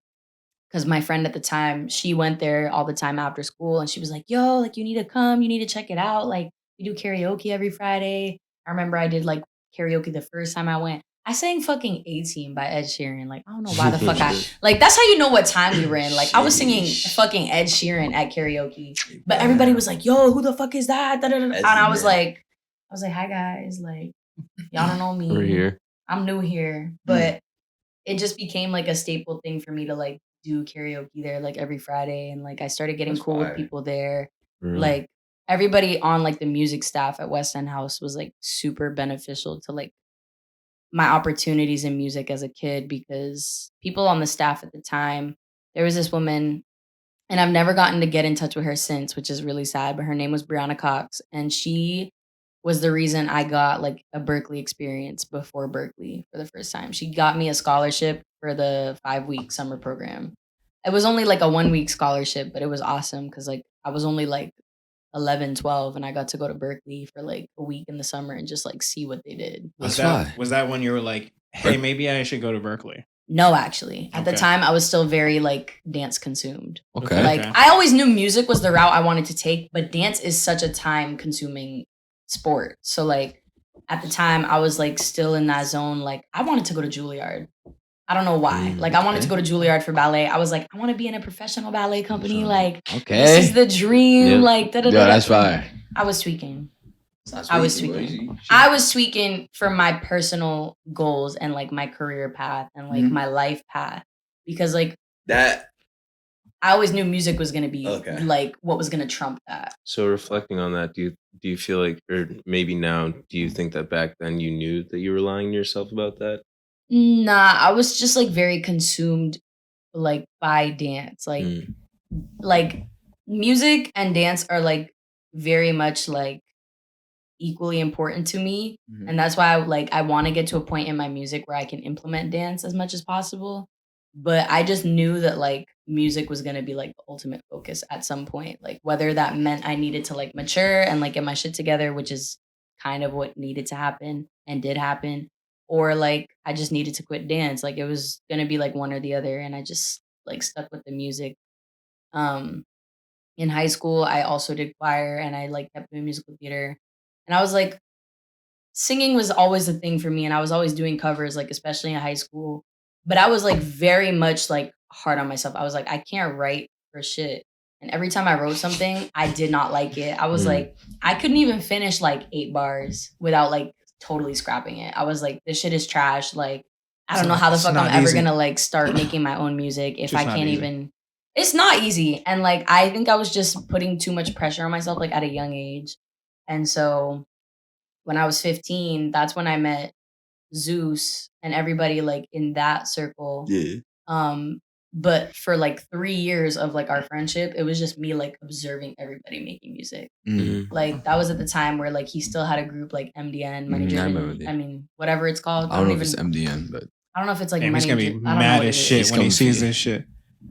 because my friend at the time, she went there all the time after school, and she was like, yo, like you need to come, you need to check it out. Like we do karaoke every Friday. I remember I did like karaoke the first time I went. I sang fucking 18 by Ed Sheeran. Like, I don't know why the fuck like, that's how you know what time we were in. Like, I was singing fucking Ed Sheeran at karaoke, but everybody was like, yo, who the fuck is that? And I was like, hi guys. Like, y'all don't know me. We're here. I'm new here. But it just became like a staple thing for me to like do karaoke there like every Friday. And like, I started getting cool with people there. Really? Like, everybody on like the music staff at West End House was like super beneficial to like my opportunities in music as a kid, because people on the staff at the time, there was this woman, and I've never gotten to get in touch with her since, which is really sad, but her name was Brianna Cox, and she was the reason I got like a Berklee experience before Berklee for the first time. She got me a scholarship for the 5-week summer program. It was only like a 1-week scholarship, but it was awesome because like I was only like 11, 12, and I got to go to Berklee for like a week in the summer and just like see what they did. That's why. Was that when you were like, hey, maybe I should go to Berklee? No, actually. At the Okay. time, I was still very like dance consumed. Okay. Like Okay. I always knew music was the route I wanted to take, but dance is such a time consuming sport. So like at the time, I was like still in that zone. Like I wanted to go to Juilliard. I don't know why. Like I wanted to go to Juilliard for ballet. I was like, I want to be in a professional ballet company. Like Okay. this is the dream. Yeah. Like da da Yo, da. that's fire. I was tweaking. That's I was sweet, boy. tweaking. I was tweaking for my personal goals and like my career path and like my life path, because like That I always knew music was gonna be Okay. like what was gonna trump that. So reflecting on that, do you feel like, or maybe now, do you think that back then you knew that you were lying to yourself about that? Nah, I was just like very consumed like by dance. Like music and dance are like very much like equally important to me. Mhm. And that's why I want to get to a point in my music where I can implement dance as much as possible. But I just knew that like music was going to be like the ultimate focus at some point, like whether that meant I needed to like mature and like get my shit together, which is kind of what needed to happen and did happen, or like I just needed to quit dance. Like it was going to be like one or the other, and I just like stuck with the music. In high school, I also did choir, and I like kept doing musical theater. And I was like, singing was always a thing for me, and I was always doing covers, like especially in high school. But I was like very much like hard on myself. I was like, I can't write for shit. And every time I wrote something, I did not like it. I was like, I couldn't even finish like 8 bars without like totally scrapping it. I was like, this shit is trash. Like, I don't know how the It's fuck not I'm ever easy. gonna like start making my own music if Just I not can't easy. even. It's not easy. And like, I think I was just putting too much pressure on myself like at a young age. And so when I was 15, that's when I met Zeus and everybody like in that circle. Yeah. But for like 3 years of like our friendship, it was just me like observing everybody making music. Mm. Like that was at the time where like he still had a group like MDN, Money I Driven. remember that. I mean, whatever it's called. I don't know if it's MDN, but I don't know if it's like Damn, he's Money gonna be I don't know mad what as it is. shit He's when he coming sees for you. this shit.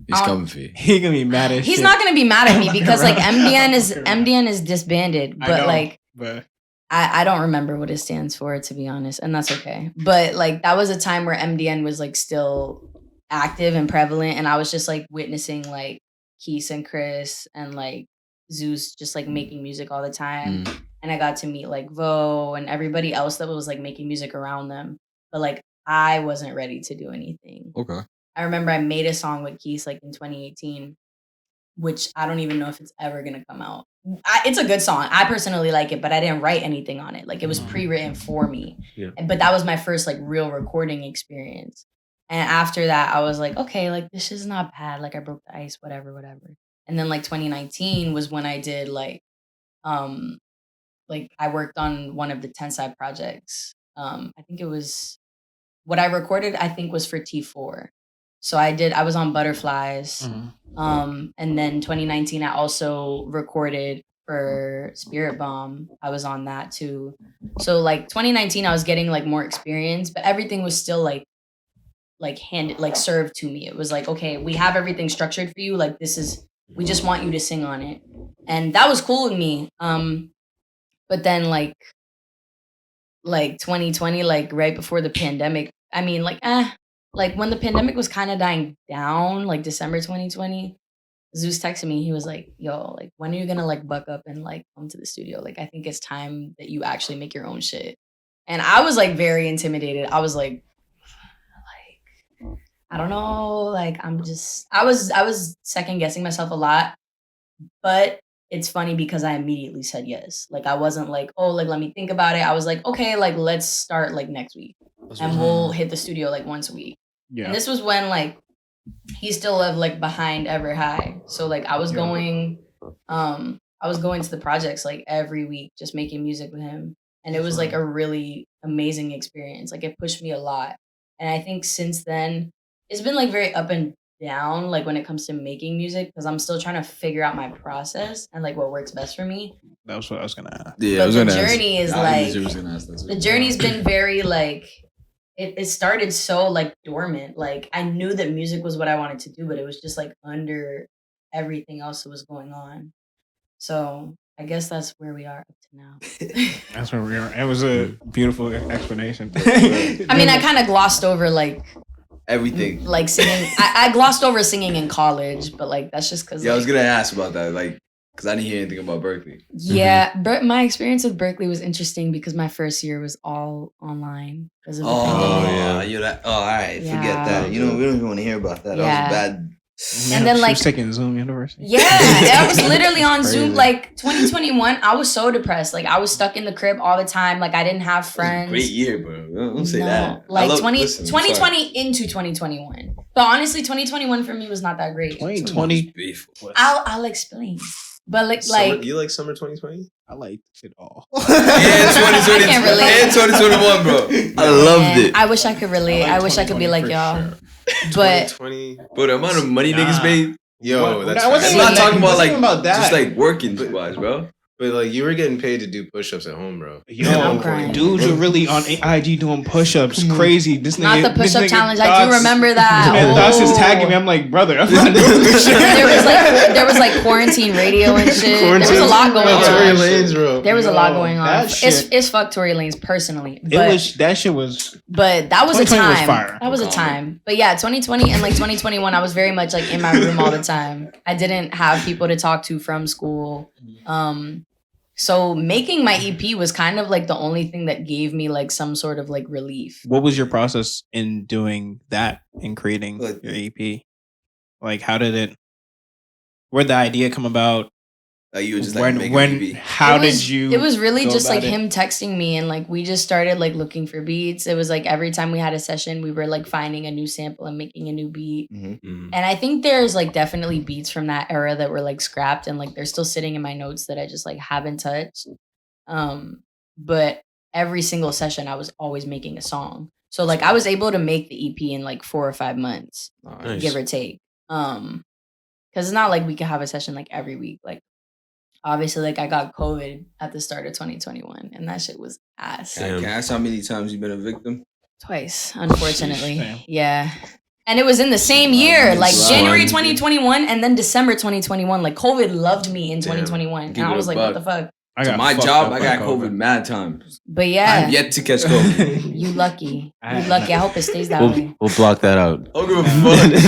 he's coming for you. He gonna be mad as shit. He's not gonna be mad at me because like MDN is Fucking right. MDN is disbanded, I but know, like but I don't remember what it stands for, to be honest, and that's okay. But like that was a time where MDN was like still active and prevalent, and I was just like witnessing like Keith and Chris and like Zeus just like making music all the time. And I got to meet like Vo and everybody else that was like making music around them. But like I wasn't ready to do anything. Okay. I remember I made a song with Keith like in 2018, which I don't even know if it's ever gonna come out. It's a good song. I personally like it, but I didn't write anything on it. Like it was pre-written for me. Yeah. But that was my first like real recording experience. And after that, I was like, okay, like this is not bad. Like I broke the ice, whatever. And then like 2019 was when I did like I worked on one of the 10 side projects. I think it was what I recorded, I think was for T4. So I was on Butterflies. And then 2019, I also recorded for Spirit Bomb. I was on that too. So like 2019, I was getting like more experience, but everything was still like handed, like served to me. It was like, okay, we have everything structured for you. Like we just want you to sing on it. And that was cool with me. But then like 2020, like right before the pandemic, I mean like when the pandemic was kind of dying down, like December 2020, Zeus texted me. He was like, yo, like, when are you going to like buck up and like come to the studio? Like, I think it's time that you actually make your own shit. And I was like very intimidated. I was like, I don't know. Like, I was second guessing myself a lot, but it's funny because I immediately said yes. Like, I wasn't like, oh, like, let me think about it. I was like, okay, like, let's start like next week and we'll hit the studio like once a week. yeah. And this was when like he still lived like behind Ever High. So like I was going to the projects like every week, just making music with him. And it was like a really amazing experience. Like it pushed me a lot. And I think since then, it's been like very up and down, like when it comes to making music, because I'm still trying to figure out my process and like what works best for me. That was what I was gonna ask. Yeah, I But was the gonna ask. journey is I like literally was gonna ask that too. the journey's been very like it started so like dormant. Like I knew that music was what I wanted to do, but it was just like under everything else that was going on. So I guess that's where we are up to now. That's where we are. It was a beautiful explanation. I mean, I kind of glossed over like Everything. like singing. I glossed over singing in college, but like that's just because Yeah, I was gonna ask about that, like, because I didn't hear anything about Berkeley. yeah, my experience with Berkeley was interesting because my first year was all online because of the pandemic. Yeah. All right. Yeah. Forget that. You know, we don't even want to hear about that. Yeah. That was bad. Man, And then, she like- was taking Zoom University. Yeah, I was literally on Crazy. Zoom. Like 2021, I was so depressed. Like I was stuck in the crib all the time. Like I didn't have It was a friends. great year, bro. Don't say No. that. I Like love- 2020 into 2021. But honestly, 2021 for me was not that great. 2020. I'll explain. But like You like summer 2020? I liked it all. And I can't relate. And 2021, bro. I loved man, it. I wish I could relate. I wish I could be like 2020 y'all. for But 2020. Bro, the amount of money niggas made. Yo, What? that's I wasn't That's even not like- talking about wasn't like even about that. just like working wise, bro. But like you were getting paid to do push-ups at home, bro. Yo, I'm crying. dudes are really on IG doing push-ups. Crazy. This not nigga, the push-up this nigga challenge. I do Thoughts- remember This man that. Thoughts is Oh. tagging me. I'm like, brother, I'm not doing this shit. There was like quarantine radio and shit. There was a lot going Oh, Tory on. Lanez, bro. There was a lot Yo, going on. that shit- It's fuck Tory Lanez personally. It But was that shit was. But that was a 2020 was time. fire. That was a time. But yeah, 2020 and like 2021, I was very much like in my room all the time. I didn't have people to talk to from school. So making my EP was kind of like the only thing that gave me like some sort of like relief. What was your process in doing that and creating Like- your EP? Like, how did it? Where'd the idea come about? Like you were just like making when? How did you? It was really go just like about it? him texting me and like we just started like looking for beats. It was like every time we had a session, we were like finding a new sample and making a new beat. Mm. And I think there's like definitely beats from that era that were like scrapped and like they're still sitting in my notes that I just like haven't touched. But every single session I was always making a song. So like I was able to make the EP in like 4 or 5 months, Nice. give or take. Cause it's not like we could have a session like every week. Like obviously like I got COVID at the start of 2021 and that shit was ass. Can I ask how many times you've been a victim? Twice, unfortunately. Damn. Yeah. And it was in the same year, like January 2021 and then December 2021. Like COVID loved me in 2021. Give And I it was a like, buck. what the fuck? I So got my fucked job, up I by got COVID mad times. But I yeah, have yet to catch COVID. you lucky. I- You lucky. I hope it stays that way. We'll block that out. I don't give a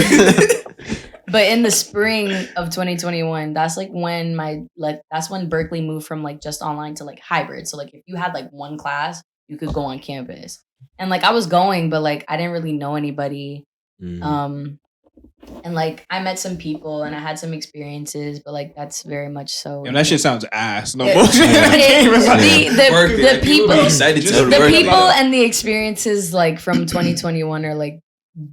fuck. But in the spring of 2021, that's like when that's when Berkeley moved from like just online to like hybrid. So like if you had like one class, you could go on campus. And like I was going, but like I didn't really know anybody. Mm. And like I met some people and I had some experiences, but like that's very much so. Yo, that shit sounds ass. No It- bullshit. I can't even Berkeley, the like, people people be excited to Just- go to the Berkeley. people and the experiences like from 2021 are like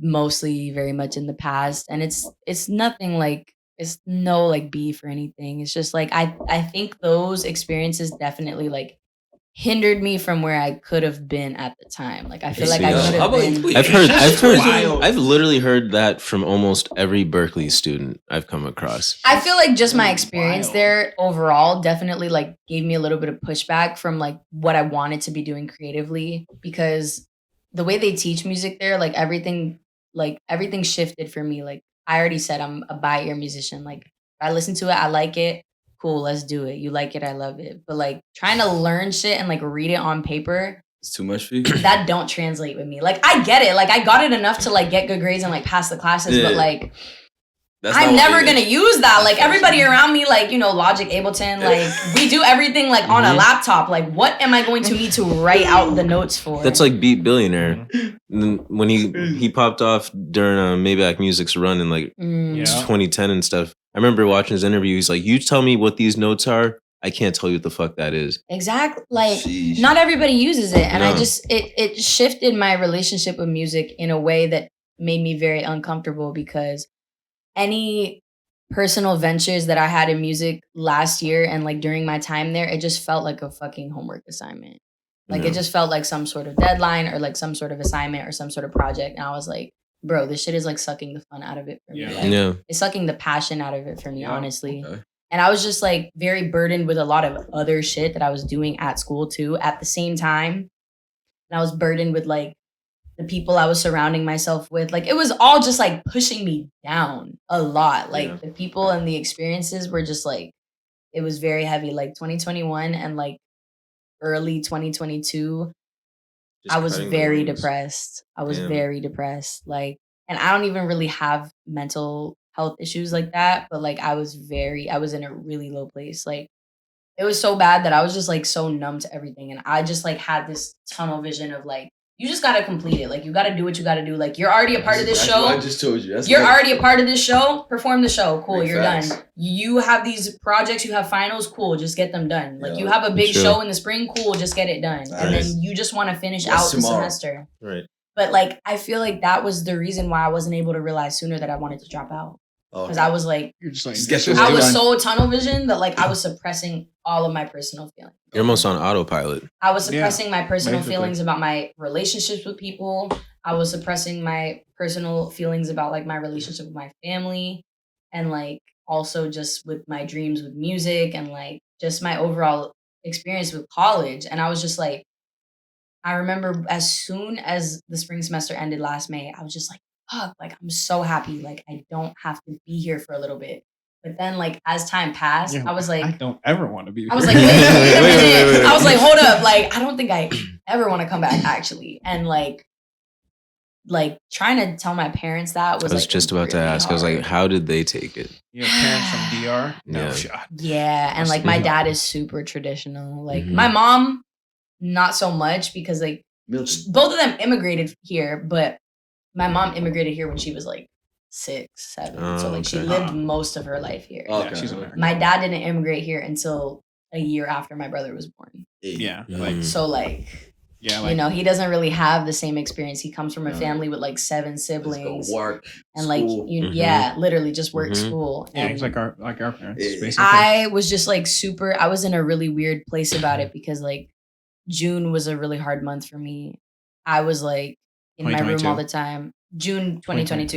mostly very much in the past, and it's nothing like it's no like beef or anything. It's just like I think those experiences definitely like hindered me from where I could have been at the time. Like I feel like I Yeah. could How have about been. you? I've literally heard that from almost every Berkeley student I've come across. I feel like just my experience Wild. there overall definitely like gave me a little bit of pushback from like what I wanted to be doing creatively, because the way they teach music there, like everything shifted for me. Like I already said, I'm a by ear musician. Like if I listen to it, I like it. Cool, let's do it. You like it, I love it. But like trying to learn shit and like read it on paper, It's too much for you. that don't translate with me. Like I get it. Like I got it enough to like get good grades and like pass the classes, but Yeah. like That's not I'm what never it gonna is. use that. Like everybody around me, like, you know, Logic, Ableton, like we do everything like on a laptop. Like what am I going to need to write out the notes for? That's like Beat Billionaire. And then when he popped off during Maybach Music's run in like Mm. Yeah. 2010 and stuff. I remember watching his interview. He's like, "You tell me what these notes are. I can't tell you what the fuck that is." Exactly. Like Sheesh. not everybody uses it. And I No. just it shifted my relationship with music in a way that made me very uncomfortable, because any personal ventures that I had in music last year and like during my time there, it just felt like a fucking homework assignment. Like it just felt like some sort of deadline or like some sort of assignment or some sort of project. And I was like, bro, this shit is like sucking the fun out of it for me. Like, Yeah. it's sucking the passion out of it for me, honestly. Okay. And I was just like very burdened with a lot of other shit that I was doing at school too at the same time. And I was burdened with like the people I was surrounding myself with. Like it was all just like pushing me down a lot. Like the people and the experiences were just like, it was very heavy. Like 2021 and like early 2022, Just I was cutting the very wings. depressed. I was Damn. very depressed. Like, and I don't even really have mental health issues like that, but like I was in a really low place. Like it was so bad that I was just like so numb to everything. And I just like had this tunnel vision of like, you just gotta complete it. Like you gotta do what you gotta do. Like you're already a part of this That's show. what I just told you. That's You're what- already a part of this show. Perform the show. Cool. Big You're facts. done. You have these projects. You have finals. Cool. Just get them done. Like Yeah. you have a big Sure. show in the spring. Cool. Just get it done. And Right. then you just want to finish Yes, out the tomorrow. semester. Right. But like I feel like that was the reason why I wasn't able to realize sooner that I wanted to drop out. Because I was like, You're just like, Just get this this is I was done. so tunnel vision that like I was suppressing all of my personal feelings. You're almost on autopilot. I was Yeah, suppressing my personal basically. feelings about my relationships with people. I was suppressing my personal feelings about like my relationship with my family and like also just with my dreams with music and like just my overall experience with college. And I was just like, I remember as soon as the spring semester ended last May, I was just like, fuck, like I'm so happy. Like I don't have to be here for a little bit. But then like as time passed, Yeah, I was I like, don't ever want to be. I was like, wait a minute. I was like, hold up. Like, I don't think I ever want to come back actually. And like trying to tell my parents that was I was like just about to really ask. I was like, hard. how did they take it? Your parents from DR? No Yeah. shot. Yeah. And like my dad is super traditional. Like my mom, not so much because like Milton. both of them immigrated here, but my mom immigrated here when she was like 6, 7. So Oh, like she okay. lived most of her life here. Okay. Yeah, she's American. My dad didn't immigrate here until a year after my brother was born. Yeah, Mm. like So like, yeah, you like know, he doesn't really have the same experience. He comes from a No. family with like 7 Let's siblings. go work. And like school. you, Mhm. yeah, literally just work, Mhm. school. yeah, And it's like our parents. Yeah. Basically. I was just like super. I was in a really weird place about it because like June was a really hard month for me. I was like in my room 2022? all the time. June 2022,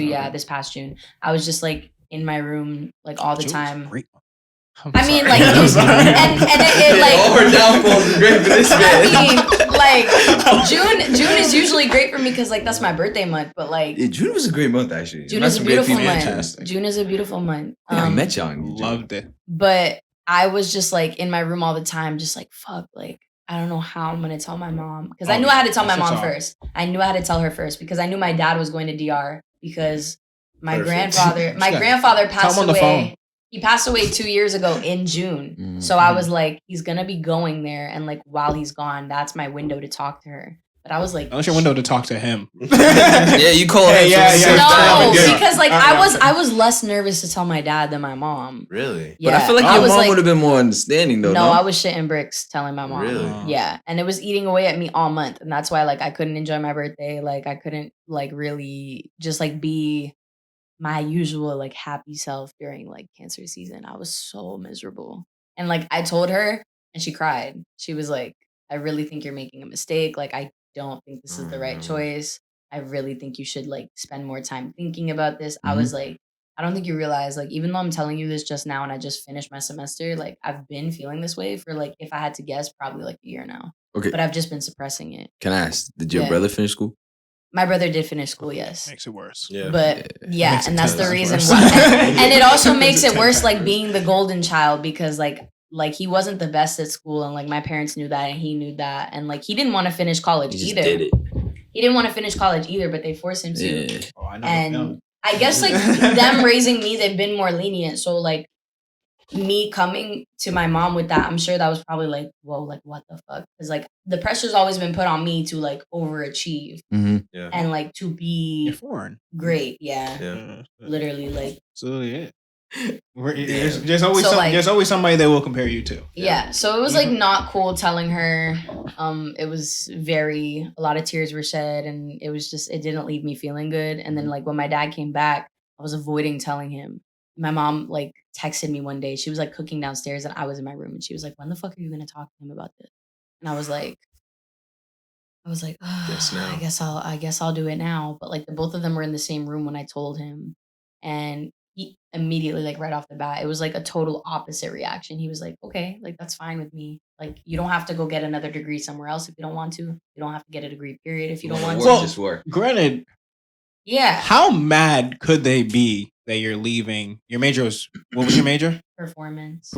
2022, yeah, okay. this past June. I was just like in my room like all the June was time. great. I'm I mean, sorry. like, I'm sorry. and it like all her downfalls are great for this man. I mean, like June is usually great for me because like that's my birthday month. But like Yeah, June was a great month actually. June Met is a some great beautiful people. month. Fantastic. June is a beautiful month. I met y'all in June. Loved it. But I was just like in my room all the time, just like fuck, like I don't know how I'm gonna tell my mom because I Oh, knew I had to tell my that's mom all. first. I knew I had to tell her first because I knew my dad was going to DR because my Perfect. grandfather Tell passed him on the away. phone. He passed away 2 years ago in June. Mhm. So I was like, he's gonna be going there, and like while he's gone, that's my window to talk to her. But I was like, Unless your window to talk to him. Yeah, you call Hey, him. yeah, yeah. no, Yeah. because like Okay. I was less nervous to tell my dad than my mom. Really? But I feel like I your was mom like- would have been more understanding though. No, No, I was shitting bricks telling my mom. Really? Yeah, and it was eating away at me all month, and that's why like I couldn't enjoy my birthday. Like I couldn't like really just like be my usual like happy self during like cancer season. I was so miserable, and like I told her, and she cried. She was like, "I really think you're making a mistake. Like I don't think this is the right choice. I really think you should like spend more time thinking about this." I was like, I don't think you realize, like, even though I'm telling you this just now and I just finished my semester, like, I've been feeling this way for, like, if I had to guess, probably like a year now. Okay. But I've just been suppressing it. Can I ask? Did your Yeah. brother finish school? My brother did finish school, yes. Makes it worse. Yeah. But yeah, Makes it and that's the 10 times reason worse. why. And it also Makes makes it it 10 worse, times like, worse. being the golden child because, like, he wasn't the best at school and, like, my parents knew that and he knew that. And, like, he didn't want to finish college You just either. did it. He didn't want to finish college either, but they forced him to. Yeah. Oh, I know. And I guess like them raising me, they've been more lenient. So like me coming to my mom with that, I'm sure that was probably like, whoa, like what the fuck? Because like the pressure's always been put on me to like overachieve Mm-hmm. Yeah. and like to You're be foreign. great. Yeah. Yeah. Literally like That's literally it. There's always So, like- there's always somebody they will compare you to. yeah. So it was like not cool telling her. It was a lot of tears were shed and it was just it didn't leave me feeling good. And then like when my dad came back, I was avoiding telling him. My mom like texted me one day. She was like cooking downstairs and I was in my room and she was like, "When the fuck are you gonna talk to him about this?" And I was like, I was like, Guess now. I guess I'll do it now. But like the both of them were in the same room when I told him, and he immediately, like right off the bat, it was like a total opposite reaction. He was like, okay, like that's fine with me. Like you don't have to go get another degree somewhere else if you don't want to. You don't have to get a degree, period, if you don't want to. Well, just work. Granted, Yeah, how mad could they be that you're leaving? Your major was, what was your major? performance.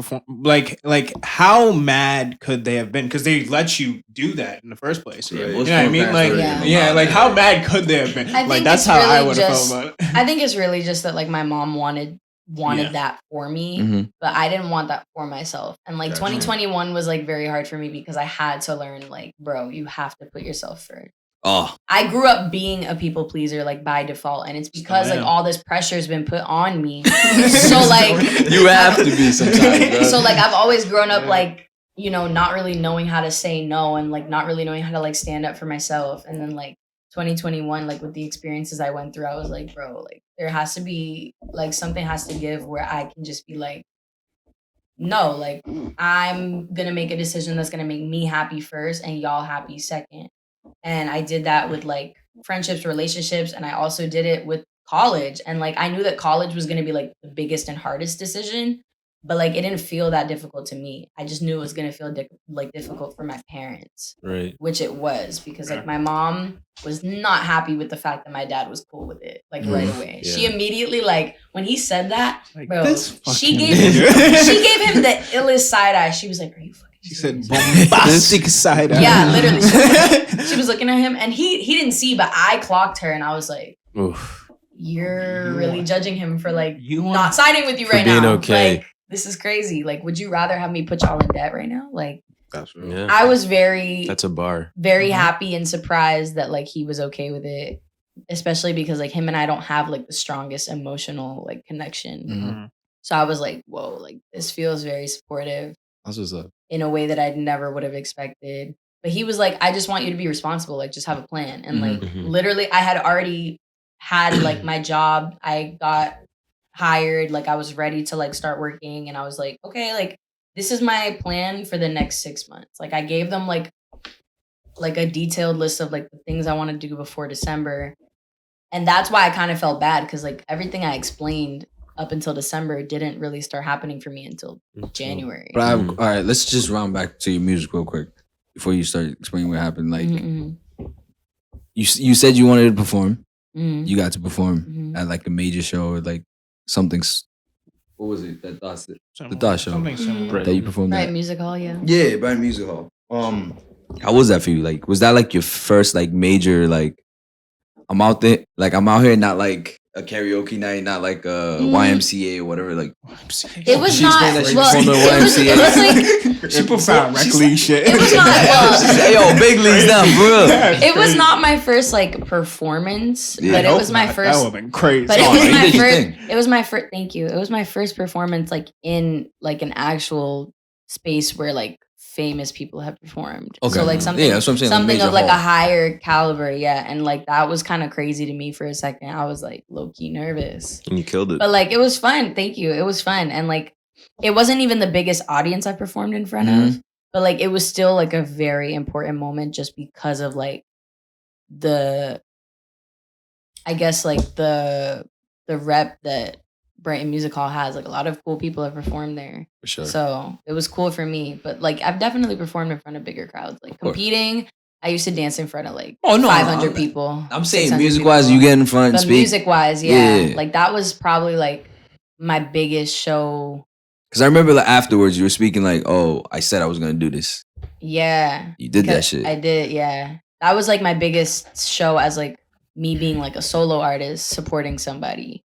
Like how mad could they have been? Because they let you do that in the first place. Yeah, You know most what I mean? parents Like, already yeah, know like that. how mad could they have been? I Like think that's it's how I really would have felt just- about it. I think it's really just that like my mom wanted Yeah. that for me, Mhm. but I didn't want that for myself. And like Gotcha. 2021 was like very hard for me because I had to learn like, bro, you have to put yourself first. Oh, I grew up being a people pleaser like by default, and it's because Still like am. all this pressure's been put on me. So like you have to be sometimes, bro. so like I've always grown up Yeah. like, you know, not really knowing how to say no and like not really knowing how to like stand up for myself. And then like 2021, like with the experiences I went through, I was like, bro, like there has to be like something has to give where I can just be like, no, like I'm gonna make a decision that's gonna make me happy first and y'all happy second. And I did that with like friendships, relationships, and I also did it with college. And like I knew that college was gonna be like the biggest and hardest decision, but like it didn't feel that difficult to me. I just knew it was gonna feel like difficult for my parents, Right. which it was because like my mom was not happy with the fact that my dad was cool with it, like right away. She Yeah. immediately like when he said that, Like, bro, this she fucking gave nigga. she gave him the illest side eye. She was like, "Are you fucking?" She said serious?" bombastic side eye. Yeah, literally. She was looking at him, and he didn't see, but I clocked her, and I was like, Oof. "You're You really want- judging him for like you not want- siding with you For right being now. okay. Like this is crazy. Like, would you rather have me put y'all in debt right now? Like, That's real. Yeah. I was very, That's a bar. very Mhm. happy and surprised that like he was okay with it, especially because like him and I don't have like the strongest emotional like connection. Mhm. So I was like, whoa, like this feels very supportive that's what's up. in a way that I never would have expected. But he was like, I just want you to be responsible, like just have a plan. And like Mhm. literally I had already had like my job. I got hired, like I was ready to like start working and I was like, okay, like this is my plan for the next 6 months. Like I gave them like a detailed list of like the things I want to do before December. And that's why I kind of felt bad because like everything I explained up until December didn't really start happening for me until January. But Mhm. all right, let's just round back to your music real quick before you start explaining what happened. Like Mhm, you said you wanted to perform. mhm, You got to perform mhm. at like a major show or like something. What was it? That thought Something- thought show. Something similar. that you performed Right, at. music hall, yeah. Yeah, Brighton Music Hall. How was that for you? Like, was that like your first like major like? I'm out there, like I'm out here, not like a karaoke night, not like a YMCA or whatever. Like, It was She not. explained that she Well, performed at it was YMCA. like She performed rec league shit. it was not. Well, she said, "Yo, big leagues now, for real." it was not my first like performance, Yeah. but I it hope was my not. first. That would have been crazy. But it Oh, was you my did your first. thing. It was my first. Thank you. It was my first performance, like in like an actual space where like famous people have performed. Okay. So like something. Yeah, that's what I'm saying, like Something major of like hall. a higher caliber, yeah. And like that was kind of crazy to me for a second. I was like low key nervous. And you killed it. But like it was fun. Thank you. It was fun. And like it wasn't even the biggest audience I performed in front of. But like it was still like a very important moment just because of like the I guess like the rep that Brighton Music Hall has. Like a lot of cool people have performed there. For sure. So it was cool for me. But like I've definitely performed in front of bigger crowds. Like course. competing, I used to dance in front of like Oh, no, 500 no, people. I'm saying 600 music wise, people. you get in front and But speak. music wise, yeah. Yeah. Like that was probably like my biggest show. Because I remember like afterwards, you were speaking like, "Oh, I said I was gonna do this." Yeah. You did that Because shit. I did, yeah. That was like my biggest show as like me being like a solo artist supporting somebody.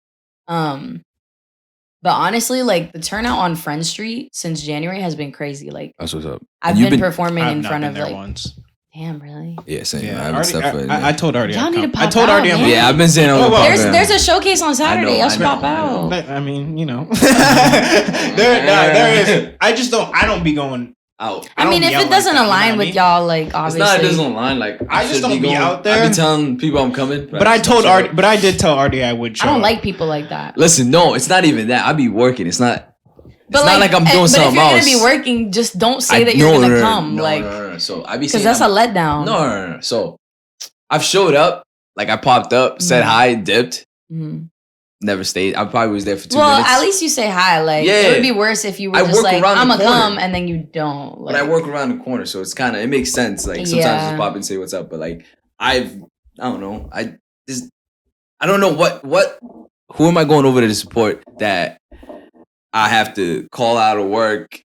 But honestly, like the turnout on Friend Street since January has been crazy. Like That's what's up. I've You've been been- performing I've in not front been of there like, once. damn, really? Yeah, same. Yeah, I haven't stepped foot in I there. told Artie. Y'all I'd need to come. I pop told Artie. out, I'm man. Yeah, I've been saying I Oh, would well, pop in. There's a showcase on Saturday. Y'all should I pop know. out. I mean, you know, there is. I just don't. I don't be going. out. I mean, if yell it doesn't like that, you know align what I with mean? y'all, like It's obviously. not. It doesn't align. Like I just should don't be going- out there. I be telling people I'm coming, But I told Artie. Artie. But I did tell Artie I would. Show I don't up. like people like that. Listen, no, it's not even that. I be working. It's not. But It's not like I'm doing but something if you're else. gonna be working, just don't say that you're gonna come. No, like no. So I be Because saying that's a I'm- letdown. No. So I've showed up, like I popped up, said hi, dipped, Mhm. never stayed. I probably was there for 2 Well, minutes. at least you say hi. Like, Yeah. it would be worse if you were I just work like, around the I'm gonna corner. come, and then you don't. But I work around the corner, so it's kind of, it makes sense. Like sometimes Yeah. just pop and say what's up. But like I don't know. I don't know what. Who am I going over there to support that I have to call out of work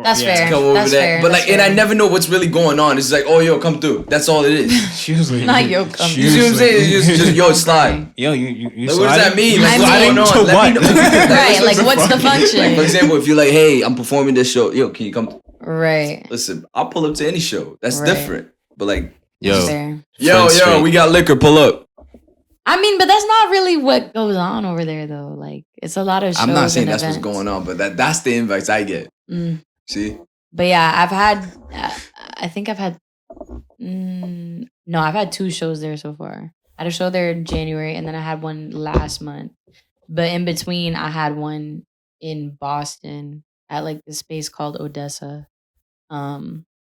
That's to fair. come over That's there? fair. But That's like, and I fair. never know what's really going on. It's like, oh yo, come through. That's all it is. It's usually Not yo, come. You see what I'm saying? It's just yo, slide. Yo, you Like, what does that mean? Like, I what's mean- going on? To Let what? me know. Right, like, what's the function? Like, for example, if you're like, hey, I'm performing this show, yo, can you come? Right. Listen, I'll pull up to any show. That's Right. different. But like, That's Yo, fair. yo, Front yo, Street. we got liquor. Pull up. I mean, but that's not really what goes on over there, though. Like, it's a lot of shows. I'm not saying and that's what's events. going on, but that's the invites I get. Mm. See, But yeah, I've had. I think I've had. No, I've had 2 shows there so far. I had a show there in January, and then I had one last month. But in between, I had one in Boston at like this space called Odessa.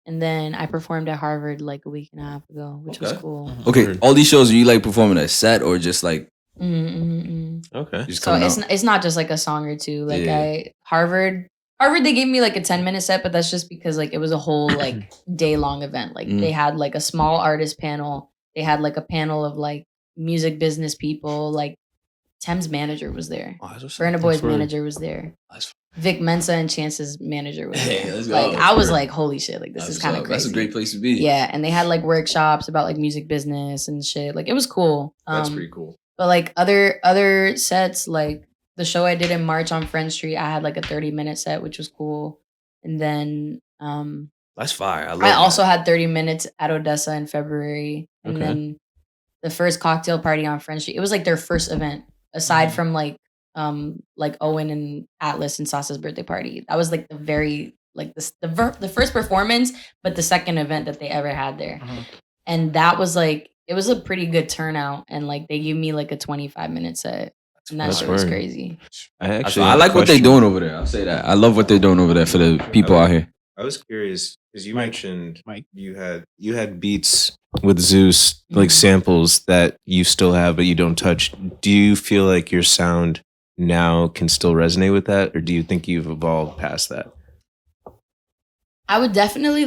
And then I performed at Harvard like a week and a half ago, which was Okay. cool. okay, Word. all these shows, are you like performing a set or just like Okay. just So coming it's out? it's not just like a song or two. Like Yeah. Harvard they gave me like a 10-minute set, but that's just because like it was a whole like day long event. Like they had like a small artist panel. They had like a panel of like music business people. Like Tem's manager was there. Oh, that's what's up. Burna Boy's That's word. manager was there. That's- Vic Mensa and Chance's manager was Hey, there. let's go. Like That's I was word. like, holy shit! Like this That's is kind of what's up. crazy. That's a great place to be. Yeah, and they had like workshops about like music business and shit. Like it was cool. That's pretty cool. But like other sets, like the show I did in March on Friend Street, I had like a 30-minute set, which was cool. And then That's fire. I love I also had 30 minutes at Odessa in February. And Okay. then the first cocktail party on Friend Street. It was like their first event, aside from like Owen and Atlas and Sasa's birthday party. That was like the very like the first performance, but the second event that they ever had there. And that was like it was a pretty good turnout, and like they gave me like a 25-minute set, and that That's shit was word. crazy. I like what they're doing over there. I'll say that. I love what they're doing over there for the people out here. I was curious because you Mike. mentioned Mike. you had beats with Zeus, like samples that you still have but you don't touch. Do you feel like your sound now can still resonate with that, or do you think you've evolved past that? I would definitely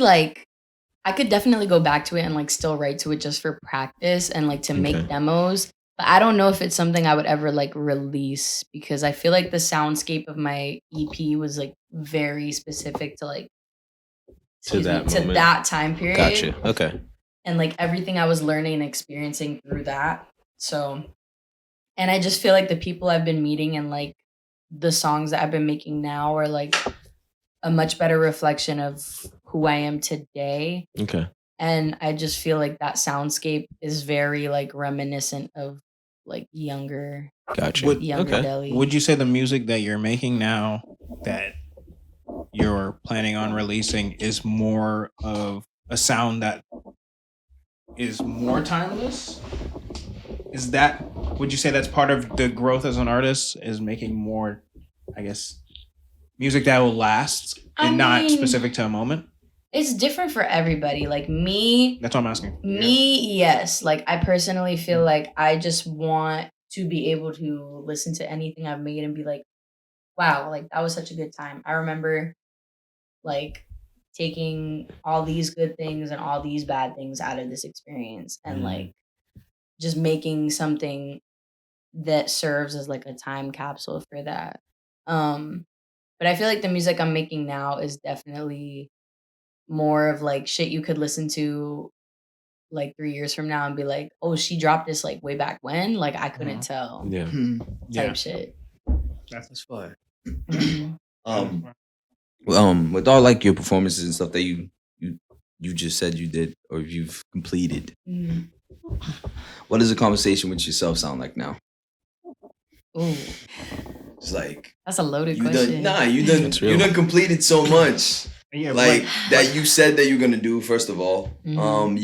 I could definitely go back to it and like still write to it just for practice and like to make Okay. demos. But I don't know if it's something I would ever like release because I feel like the soundscape of my EP was like very specific to like To that to moment. that time period. Gotcha. Okay. And like everything I was learning and experiencing through that. So, and I just feel like the people I've been meeting and like the songs that I've been making now are like a much better reflection of who I am today. Okay. And I just feel like that soundscape is very like reminiscent of like younger Gotcha. younger Okay. Deli. Would you say the music that you're making now that you're planning on releasing is more of a sound that is more timeless? Is that, would you say that's part of the growth as an artist, is making more, I guess, music that will last I and not mean- specific to a moment? It's different for everybody. Like me, That's what I'm asking. Me, yes. Like I personally feel like I just want to be able to listen to anything I've made and be like, wow, like that was such a good time. I remember like taking all these good things and all these bad things out of this experience and like just making something that serves as like a time capsule for that. But I feel like the music I'm making now is definitely more of like shit you could listen to like 3 years from now and be like, oh, she dropped this like way back when, like I couldn't tell Yeah. type shit. That's fire. Mhm. With all like your performances and stuff that you just said you did or you've completed, Mhm. what does a conversation with yourself sound like now? Ooh, It's like that's a loaded you question. done That's real. you done completed so much. Yeah, Like that you said that you're gonna do, first of all. Mhm.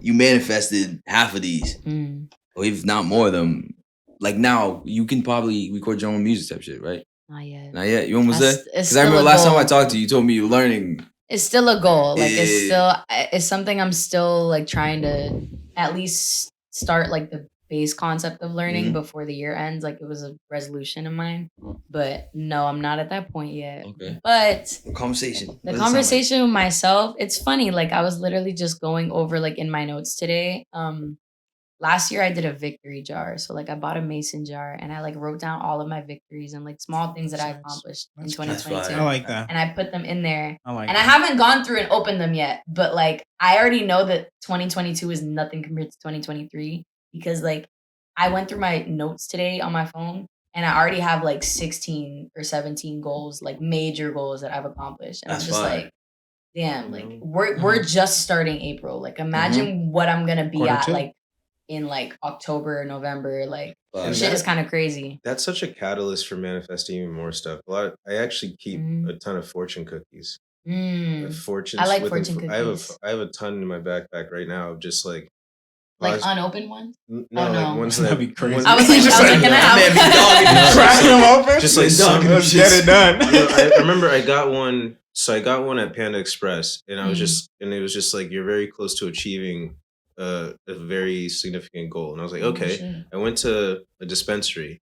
You manifested half of these, Mm, or if not more of them. Like now you can probably record your own music type shit, right? not yet. Not yet. You almost That's- there? it's Because I remember still a last time I goal. talked to you, you told me you were learning It's still a goal. Like Yeah. it's something I'm still like trying to at least start like the base concept of learning before the year ends. Like it was a resolution of mine. But no, I'm not at that point yet. Okay. But Conversation. the conversation with myself, it's funny. Like I was literally just going over like in my notes today. Last year I did a victory jar. So like I bought a mason jar and I like wrote down all of my victories and like small things that I accomplished in 2022. I like that. And I put them in there. I like and that. I haven't gone through and opened them yet, but like I already know that 2022 is nothing compared to 2023 because like I went through my notes today on my phone and I already have like 16 or 17 goals, like major goals that I've accomplished. And I'm just like, damn, like we're just starting April. Like imagine what I'm gonna be Quarter at two. like in like October, November, like And shit that- is kind of crazy. That's such a catalyst for manifesting even more stuff. I actually keep a ton of fortune cookies. Fortunes. I like within- fortune I cookies. have a ton in my backpack right now of just like Unopened ones? no, Oh, like no. ones That'd that be crazy. ones- I was like, can I have Crack them open. Just like Dog, some- let's get it done. You know, I remember I got one. So I got one at Panda Express, and I was and it was just like you're very close to achieving a very significant goal. And I was like, okay. shit. I went to a dispensary.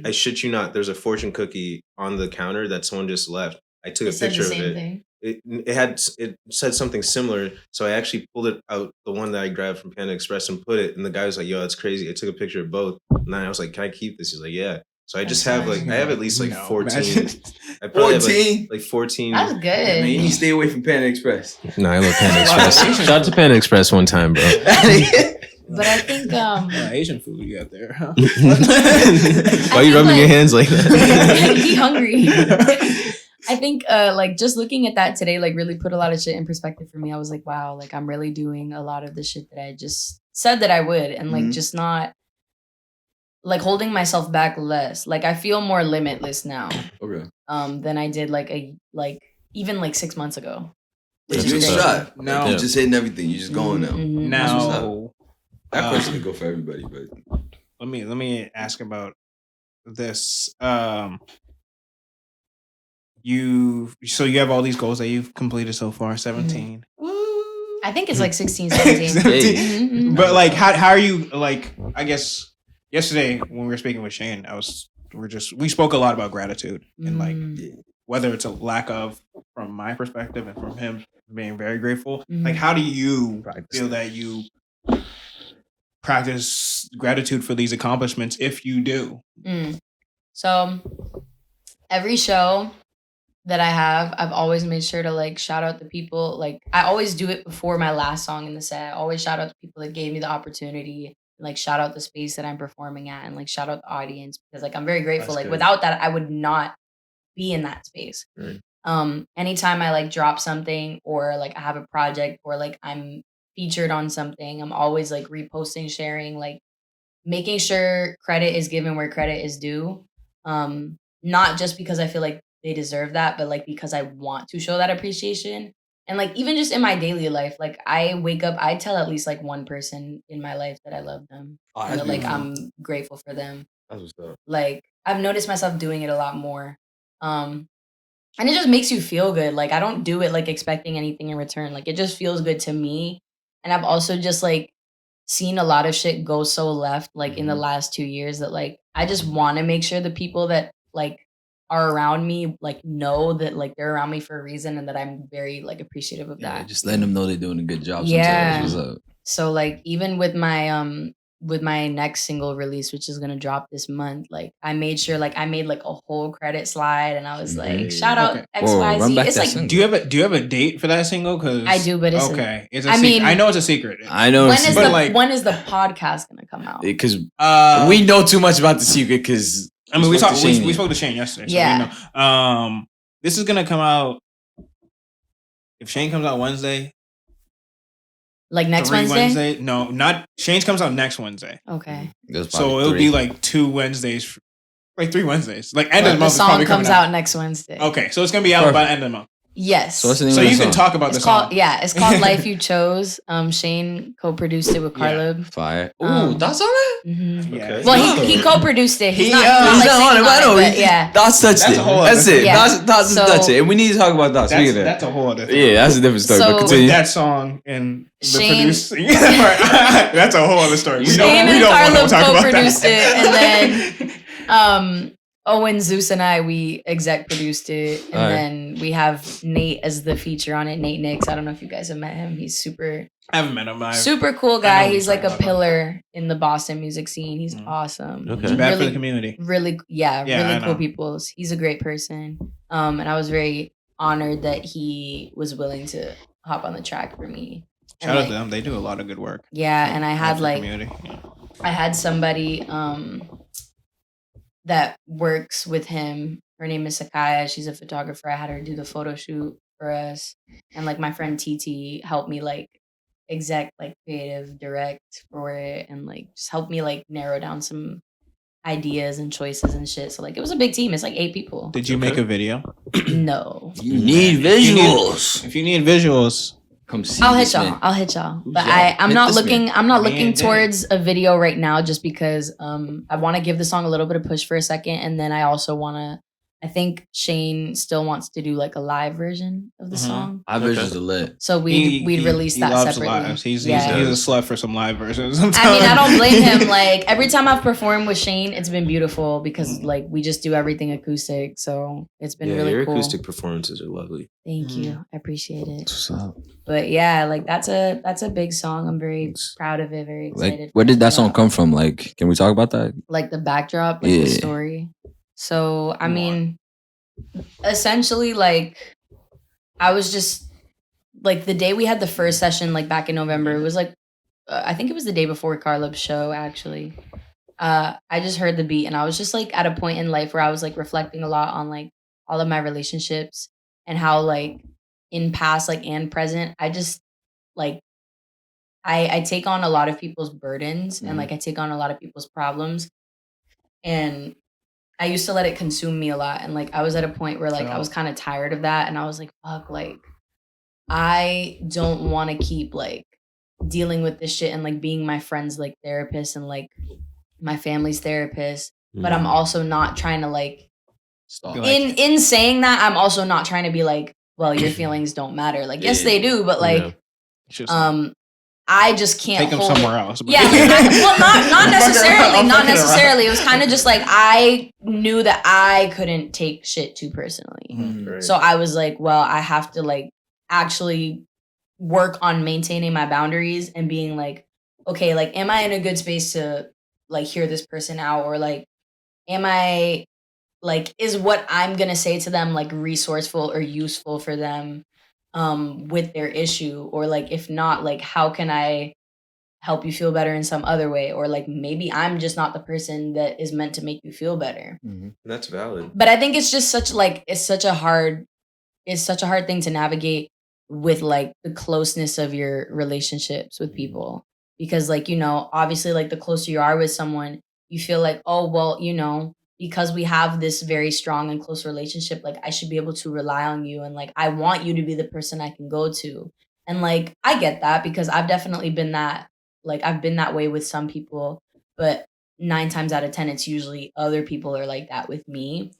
I shit you not, there's a fortune cookie on the counter that someone just left. I took It a said the picture of same it. thing. It said something similar, so I actually pulled it out, the one that I grabbed from Panda Express, and put it. And the guy was like, "Yo, that's crazy." I took a picture of both, and then I was like, "Can I keep this?" He's like, "Yeah." So I just That's have like amazing. I have at least like No, 14. imagine. I probably have 14? like 14. That's good. Man, you need to stay away from Panda Express. No, I love Panda Express. Shout out to Panda Express one time, bro. But I think Asian food you got there, huh? Why are you think, rubbing your like- hands like that? be hungry. I think like just looking at that today like really put a lot of shit in perspective for me. I was like, wow, like I'm really doing a lot of the shit that I just said that I would and like just not like holding myself back less. Like I feel more limitless now Okay. than I did like even like 6 months ago. But Which you is ain't crazy. shot. No. Like, you just hitting everything. You just going now. Mhm. Now, That question could go for everybody, but let me ask about this. You have all these goals that you've completed so far, 17. I think it's like 16, 17. 17. Mhm. But like how are you like I guess yesterday when we were speaking with Shane, we spoke a lot about gratitude and like whether it's a lack of from my perspective and from him being very grateful. Like how do you feel that you practice gratitude for these accomplishments if you do? So every show that I have, I've always made sure to like shout out the people. Like I always do it before my last song in the set. I always shout out the people that gave me the opportunity. Like shout out the space that I'm performing at and like shout out the audience because like I'm very grateful. That's Like good. without that, I would not be in that space. Right. Anytime I like drop something or like I have a project or like I'm featured on something, I'm always like reposting, sharing, like making sure credit is given where credit is due. Not just because I feel like they deserve that, but like because I want to show that appreciation. And like even just in my daily life, like I wake up, I tell at least like one person in my life that I love them. Oh, and that's that, like beautiful. I'm grateful for them. That's what's up. Like I've noticed myself doing it a lot more. And it just makes you feel good. Like I don't do it like expecting anything in return. Like it just feels good to me. And I've also just like seen a lot of shit go so left like in the last 2 years that like I just want to make sure the people that like are around me like know that like they're around me for a reason and that I'm very like appreciative of yeah, that. just letting them know they're doing a good job. Yeah. Sometimes. What's up? So like even with my next single release, which is gonna drop this month, like I made sure like I made like a whole credit slide and I was like, Hey. shout out Okay. XYZ. run back It's that like single. Do you have a date for that single? Because I do, but it's okay. It's a I secret. mean- I know it's a secret. I know. when is but the like- when is the podcast gonna come out? Because we we know too much about the secret because I mean, we spoke to Shane. spoke to Shane yesterday. So Yeah. We know. This is gonna come out. If Shane comes out Wednesday, Like next 3 Wednesday? No, not Shane's comes out next Wednesday. Okay. So it'll be like 2 Wednesdays, like 3 Wednesdays. Like end of the The month. is song probably comes coming out next Wednesday. Okay, so it's gonna be out by the end of the month. Yes. So what's the name So of the you song? can talk about It's the called song. It's called Life You Chose. Shane co-produced it with Yeah. Carlib. Fire. Ooh, Um, that's on it? Mhm. Yeah. Well, he co-produced it. He's He, not he's like not singing on it, but I know. on it, but yeah. That's touched That's it. a whole That's other it. thing. Yeah. That's So- touch it. And we need to talk about that. Speaking of that. That's a whole other thing. Yeah, that's a different story. So- but With continue. that song and the Shane- producing part, that's a whole other story. We Shane don't and want to Carlo talk about co-produced that. it, and then Owen, Zeus, and I we exec produced it, and Alright. then we have Nate as the feature on it. Nate Nix. I don't know if you guys have met him. He's super I haven't met him. super cool I guy. know He's what like you're a talking about. pillar in the Boston music scene. He's Mm. awesome. Okay. It's bad for the Really, community. really, Yeah, I really cool know. people. He's a great person. And I was very honored that he was willing to hop on the track for me. And, Shout out like, to them. They do a lot of good work. Yeah, and I Bad had for the like community. Yeah. I had somebody that works with him. Her name is Sakaya. She's a photographer. I had her do the photo shoot for us. And like my friend TT helped me like exec like creative direct for it and like just helped me like narrow down some ideas and choices and shit. So like it was a big team. It's like 8 people. Did you make a video? No. You need If you need- visuals. If you need visuals, Come see I'll hit this y'all. man. I'll hit y'all. Who's But y'all? I'm Hit not this looking man. I'm not Me looking and Danny. towards a video right now just because I want to give the song a little bit of push for a second, and then I also want to I think Shane still wants to do like a live version of the Mhm. song. Our visuals are lit. So we'd release he that loves separately. lives. He's Yeah. a slut for some live versions. I mean, I don't blame him. Like every time I've performed with Shane, it's been beautiful because like we just do everything acoustic. So it's been Yeah, really your cool. acoustic performances are lovely. Thank Mhm. you. I appreciate it. What's up? But yeah, like that's a big song. I'm very proud of it. Very excited. Like, where did that song come from? Like, can we talk about that? Like the backdrop, like Yeah. the story. So I More. mean, essentially, like I was just like the day we had the first session, like back in November. It was like I think it was the day before Carlib's show. Actually, I just heard the beat and I was just like at a point in life where I was like reflecting a lot on like all of my relationships and how like in past like and present I just like I take on a lot of people's burdens and like I take on a lot of people's problems and I used to let it consume me a lot and like I was at a point where like I was kind of tired of that and I was like fuck, like I don't want to keep like dealing with this shit and like being my friend's like therapist and like my family's therapist, but I'm also not trying to like Stop. Be like- in saying that I'm also not trying to be like, well, your feelings don't matter. Like yes they do, but like Yeah. It's just like, I just can't take them hold somewhere else. Yeah, well, not necessarily, I'm not fucking around. necessarily. It was kind of just like I knew that I couldn't take shit too personally. Mhm. Right. So I was like, well, I have to like actually work on maintaining my boundaries and being like, okay, like, am I in a good space to like hear this person out? Or like, am I like, is what I'm gonna say to them like resourceful or useful for them with their issue? Or like, if not, like, how can I help you feel better in some other way? Or like, maybe I'm just not the person that is meant to make you feel better. That's valid. But I think it's just such like it's such a hard thing to navigate with like the closeness of your relationships with people because like obviously like the closer you are with someone you feel like, oh well, because we have this very strong and close relationship, like I should be able to rely on you and like I want you to be the person I can go to. And like I get that because I've definitely been that, like I've been that way with some people, but 9 times out of 10 it's usually other people are like that with me.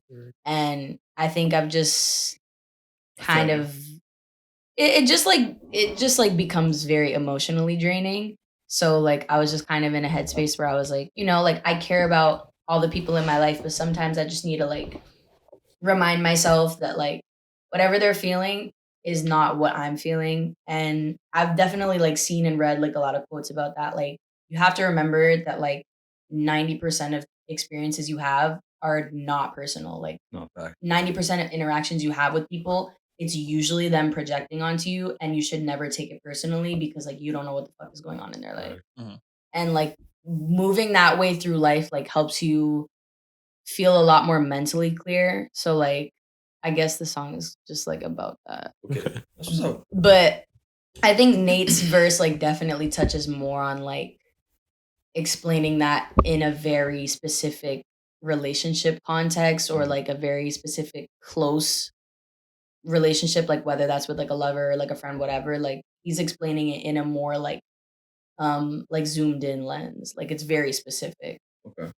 And I think I've just kind of it just becomes very emotionally draining. So like I was just kind of in a headspace where I was like, like I care about all the people in my life, but sometimes I just need to like remind myself that like whatever they're feeling is not what I'm feeling. And I've definitely like seen and read like a lot of quotes about that. Like you have to remember that like 90% of experiences you have are not personal. Like No fact. 90% of interactions you have with people, it's usually them projecting onto you, and you should never take it personally because like you don't know what the fuck is going on in their life. Mhm. And like moving that way through life like helps you feel a lot more mentally clear. So like I guess the song is just like about that. Okay. That's what's up. But I think Nate's verse like definitely touches more on like explaining that in a very specific relationship context or like a very specific close relationship, like whether that's with like a lover or like a friend, whatever, like he's explaining it in a more like zoomed in lens. Like it's very specific. Okay.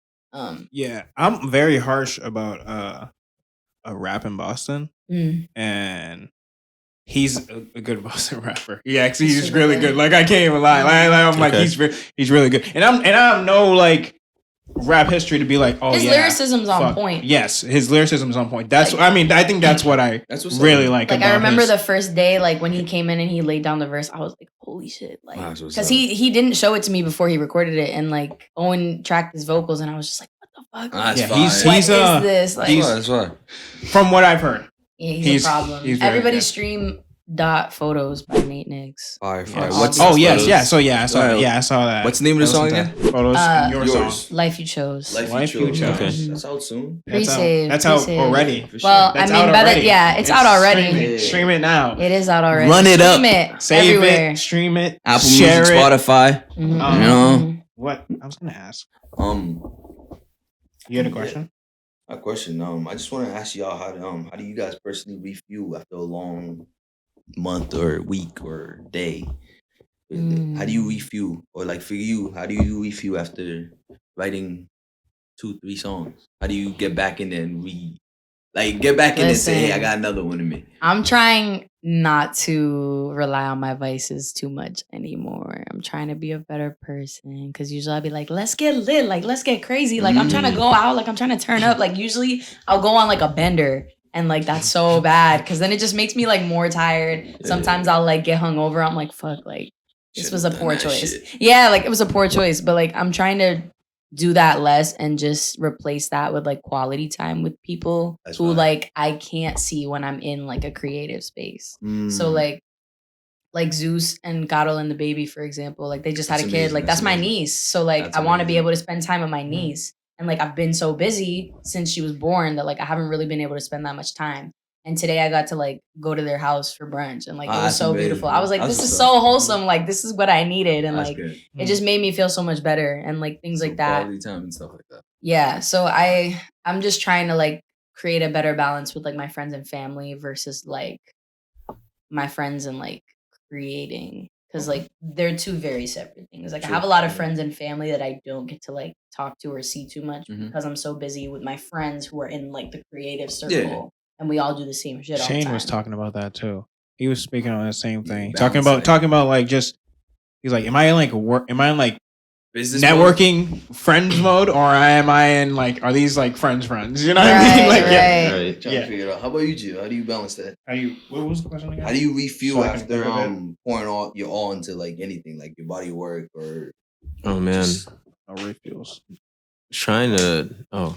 Yeah, I'm very harsh about a rap in Boston, Mm. and he's a good Boston rapper. Yeah, actually, he's Super really good. good. Like I can't even lie. I'm like Okay. he's really good, and I have no like rap history to be like, oh His yeah, lyricism's on fuck. point. Yes, his lyricism's on point. That's Like- I mean, I think that's what I That's what's really up. like. Like about I remember his, the first day, like when he came in and he laid down the verse, I was like, holy shit, like That's what's because up. he didn't show it to me before he recorded it, and like Owen tracked his vocals, and I was just like, what the fuck? That's Yeah, fine. he's- What he's, is this? Like, That's why. from what I've heard. yeah, he's he's- a problem. he's very Everybody good. stream dot photos by Nate Nix. Fire. Yes. What's Oh yes, Photos? yeah. So yeah, I saw. Alright. Yeah, I saw that. What's the name of the I song listened again? to Photos. Your Yours. song. Life You Chose. Life You Chose. Okay. That's out soon. That's out. Pre-save, That's out pre-save. already. For sure. Well, That's I mean, out better, already. yeah, it's out already. Stream it. Stream it now. It is out already. Run it up. Stream it Save everywhere. it. Stream it. Apple share Music, it. Spotify. Mhm, You know? mhm. What I was gonna ask. You had a Yeah. question? A question. I just want to ask y'all how do you guys personally refuel after a long month or week or day? How do you refuel, or like for you, how do you refuel after writing 2-3 songs? How do you get back in there and get back in there and say, hey, I Listen. got another one in me? I'm trying not to rely on my vices too much anymore. I'm trying to be a better person because usually I'll be like, let's get lit, like let's get crazy. Like I'm trying to go out, like I'm trying to turn up. Like usually I'll go on like a bender. And like that's so bad because then it just makes me like more tired. Sometimes I'll like get hungover. I'm like, fuck, like this Should've was a done poor that choice. shit. Yeah, like it was a poor choice. But like I'm trying to do that less and just replace that with like quality time with people That's who fine. like I can't see when I'm in like a creative space. Mm. So like Zeus and Gato and the baby, for example, like they just had a That's kid. amazing. Like That's that's my amazing. niece. So like That's I want to be amazing. able to spend time with my niece. And like I've been so busy since she was born that like I haven't really been able to spend that much time. And today I got to like go to their house for brunch and like it was that's so amazing. beautiful. I was like, That's this is what's so up. wholesome. Like this is what I needed. And That's like good. it just made me feel so much better and like things like that. Quality time and stuff like that. Yeah. So I'm just trying to like create a better balance with like my friends and family versus like my friends and like creating. Cause like they're two very separate things. Like I True. have a lot of friends and family that I don't get to like talk to or see too much Mhm. because I'm so busy with my friends who are in like the creative circle and we all do the same shit all the Shane time. was talking about that too. He was speaking on the same Yeah, thing. balance, Talking about like just he's like, am I in like work? Am I in like Business networking friends mode, or am I in like are these like friends? You know what I mean? Right, Like right. Right. Trying Yeah. to figure it out. How about you, Gio? How do you balance that? Are you? What was the question again? How do you refuel So I can after think of it. pouring all your all into like anything, like your body work or Oh man, just Oh, refuels. trying to. Oh,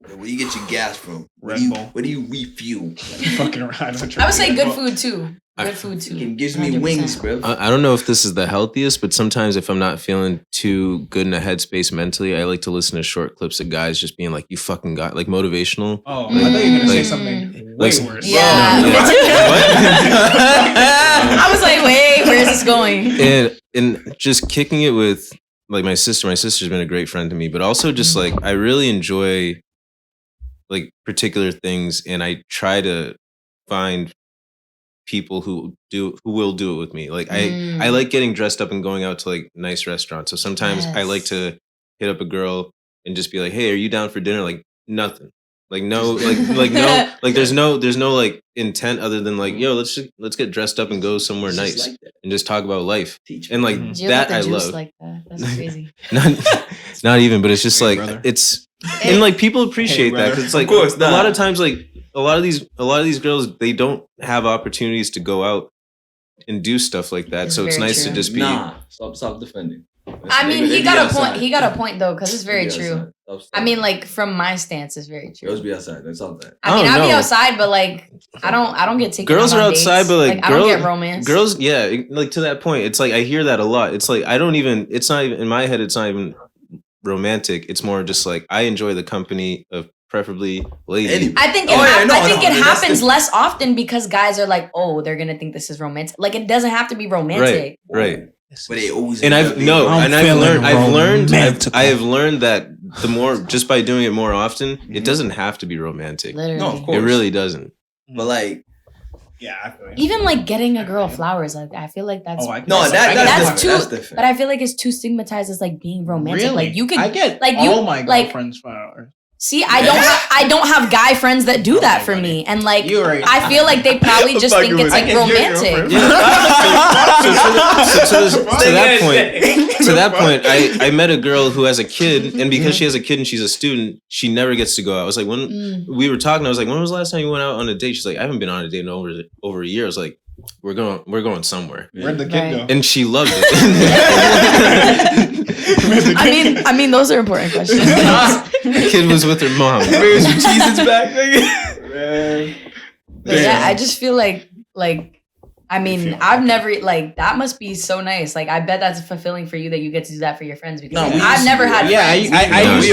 where do you get your gas from? Red Bull. Where do you refuel? Fucking around. I would say good food too. Good food too. It gives me 100%. wings, bro. I don't know if this is the healthiest, but sometimes if I'm not feeling too good in a headspace mentally, I like to listen to short clips of guys just being like, "You fucking got," like motivational. Oh, I thought you were gonna say Like- something way like- worse. Yeah. No, I was like, wait, where is this going? and just kicking it with like my sister. My sister's been a great friend to me, but also just like I really enjoy like particular things, and I try to find people who will do it with me. Like I like getting dressed up and going out to like nice restaurants. So sometimes I like Yes. to hit up a girl and just be like, "Hey, are you down for dinner?" Like nothing. Like no, like no, like there's no like intent other than like, yo, let's get dressed up and go somewhere It's just nice like that. and just talk about life. Teach And like Mhm. Gio that got the I juice love. like that. That's crazy. not even, but it's just Hey, like brother. it's and like people appreciate that brother. because it's like Of course a lot not. of times like a lot of these girls they don't have opportunities to go out and do stuff like that. It's so it's very nice true. to just be Nah, stop defending. I mean, They he be got a outside. point. He got a point though, because it's very They be true. outside. Stop. I mean, like from my stance, it's very true. girls be outside. That's all that. I mean, I don't I'll be know. outside, but like, I don't get taken. Girls out are on outside, dates. but like, I don't get romance. girls, yeah, like to that point, it's like I hear that a lot. It's like I don't even. It's not even in my head. It's not even romantic. It's more just like I enjoy the company of preferably ladies. Anyway. I think Oh, yeah, no, I think no, it that's happens the- less often because guys are like, oh, they're gonna think this is romantic. Like it doesn't have to be romantic. Right. But they always. And end up I've being no, I'm and I've feeling learned, romantical. I have learned that the more just by doing it more often, it doesn't have to be romantic. Literally. No, of course. It really doesn't. But like, Yeah, I feel you. Even like getting a girl flowers, like I feel like that's that's too. different. But I feel like it's too stigmatized as like being romantic. Really? Like you could, I get like all you, my like girlfriends flowers. see, I don't have guy friends that do that for me, and like I feel like they probably just think it's like romantic. To that point, I met a girl who has a kid, and because she has a kid and she's a student, she never gets to go out. I was like, when we were talking, I was like, when was the last time you went out on a date? She's like, I haven't been on a date in over a year. I was like, we're going somewhere. Where'd the kid go? And she loved it. I mean, those are important questions. The kid was with her mom. Bring some cheeses back, nigga. But yeah, I just feel like I mean, I've never like that must be so nice. Like I bet that's fulfilling for you that you get to do that for your friends because I've never had friends.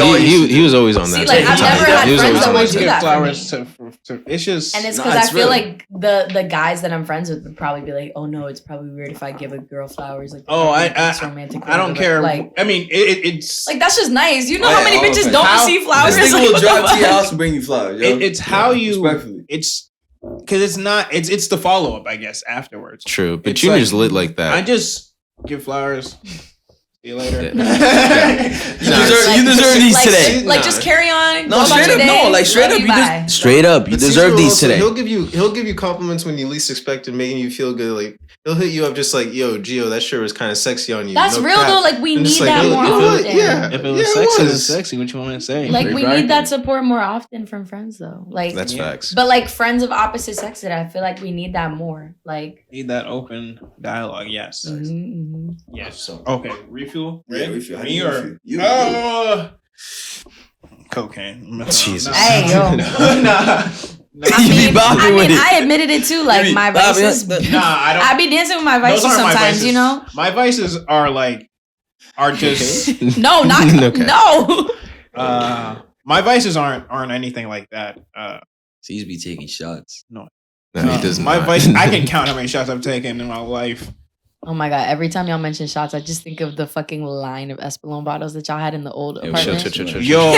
He was always on that. See, like I've never had friends that would do that flowers for me. to it's just and it's because I feel like the guys that I'm friends with would probably be like, oh no, it's probably weird if I give a girl flowers. Like it's romantic. I don't care. Like I mean, it's like that's just nice. You know how many bitches don't receive flowers? This nigga will drive to your house and bring you flowers. Yo. It's how you. Respectfully. It's because it's not. It's the follow up, I guess, afterwards. True, but It's Junior's like- lit like that. I just give flowers. See you later. You deserve these today. Like just carry on. No, go about straight your up. day, No, like straight love up. you, You bye. just straight up. You But deserve Caesar these also, today. He'll give you compliments when you least expect it, making you feel good. Like he'll hit you up just like, yo, Gio, that shirt was kind of sexy on you. That's no real cap. though. Like we And need just like, that yo, more you know what? often. Yeah, If it was yeah, sexy, was. it's sexy. What you want me to say? Like we Right. need that support more often from friends though. Like That's facts. but like friends of opposite sex that I feel like we need that more. Like Need that open dialogue. Yes. Yes. So- Okay. Refuel. Yeah, Right? refuel. How do Me you or refuel? You. cocaine. Jesus. hey yo. Nah. You be bopping with it. I admitted it too. Like You be my bopping vices. it. Nah, I don't. I be dancing with my Those vices aren't my sometimes, vices. you know? My vices are just No, not Okay. no. my vices aren't anything like that. C's be taking shots. No, he doesn't. My vice, I can count how many shots I've taken in my life. Oh my god! Every time y'all mention shots, I just think of the fucking line of Espolón bottles that y'all had in the old Yo, apartment. Yo,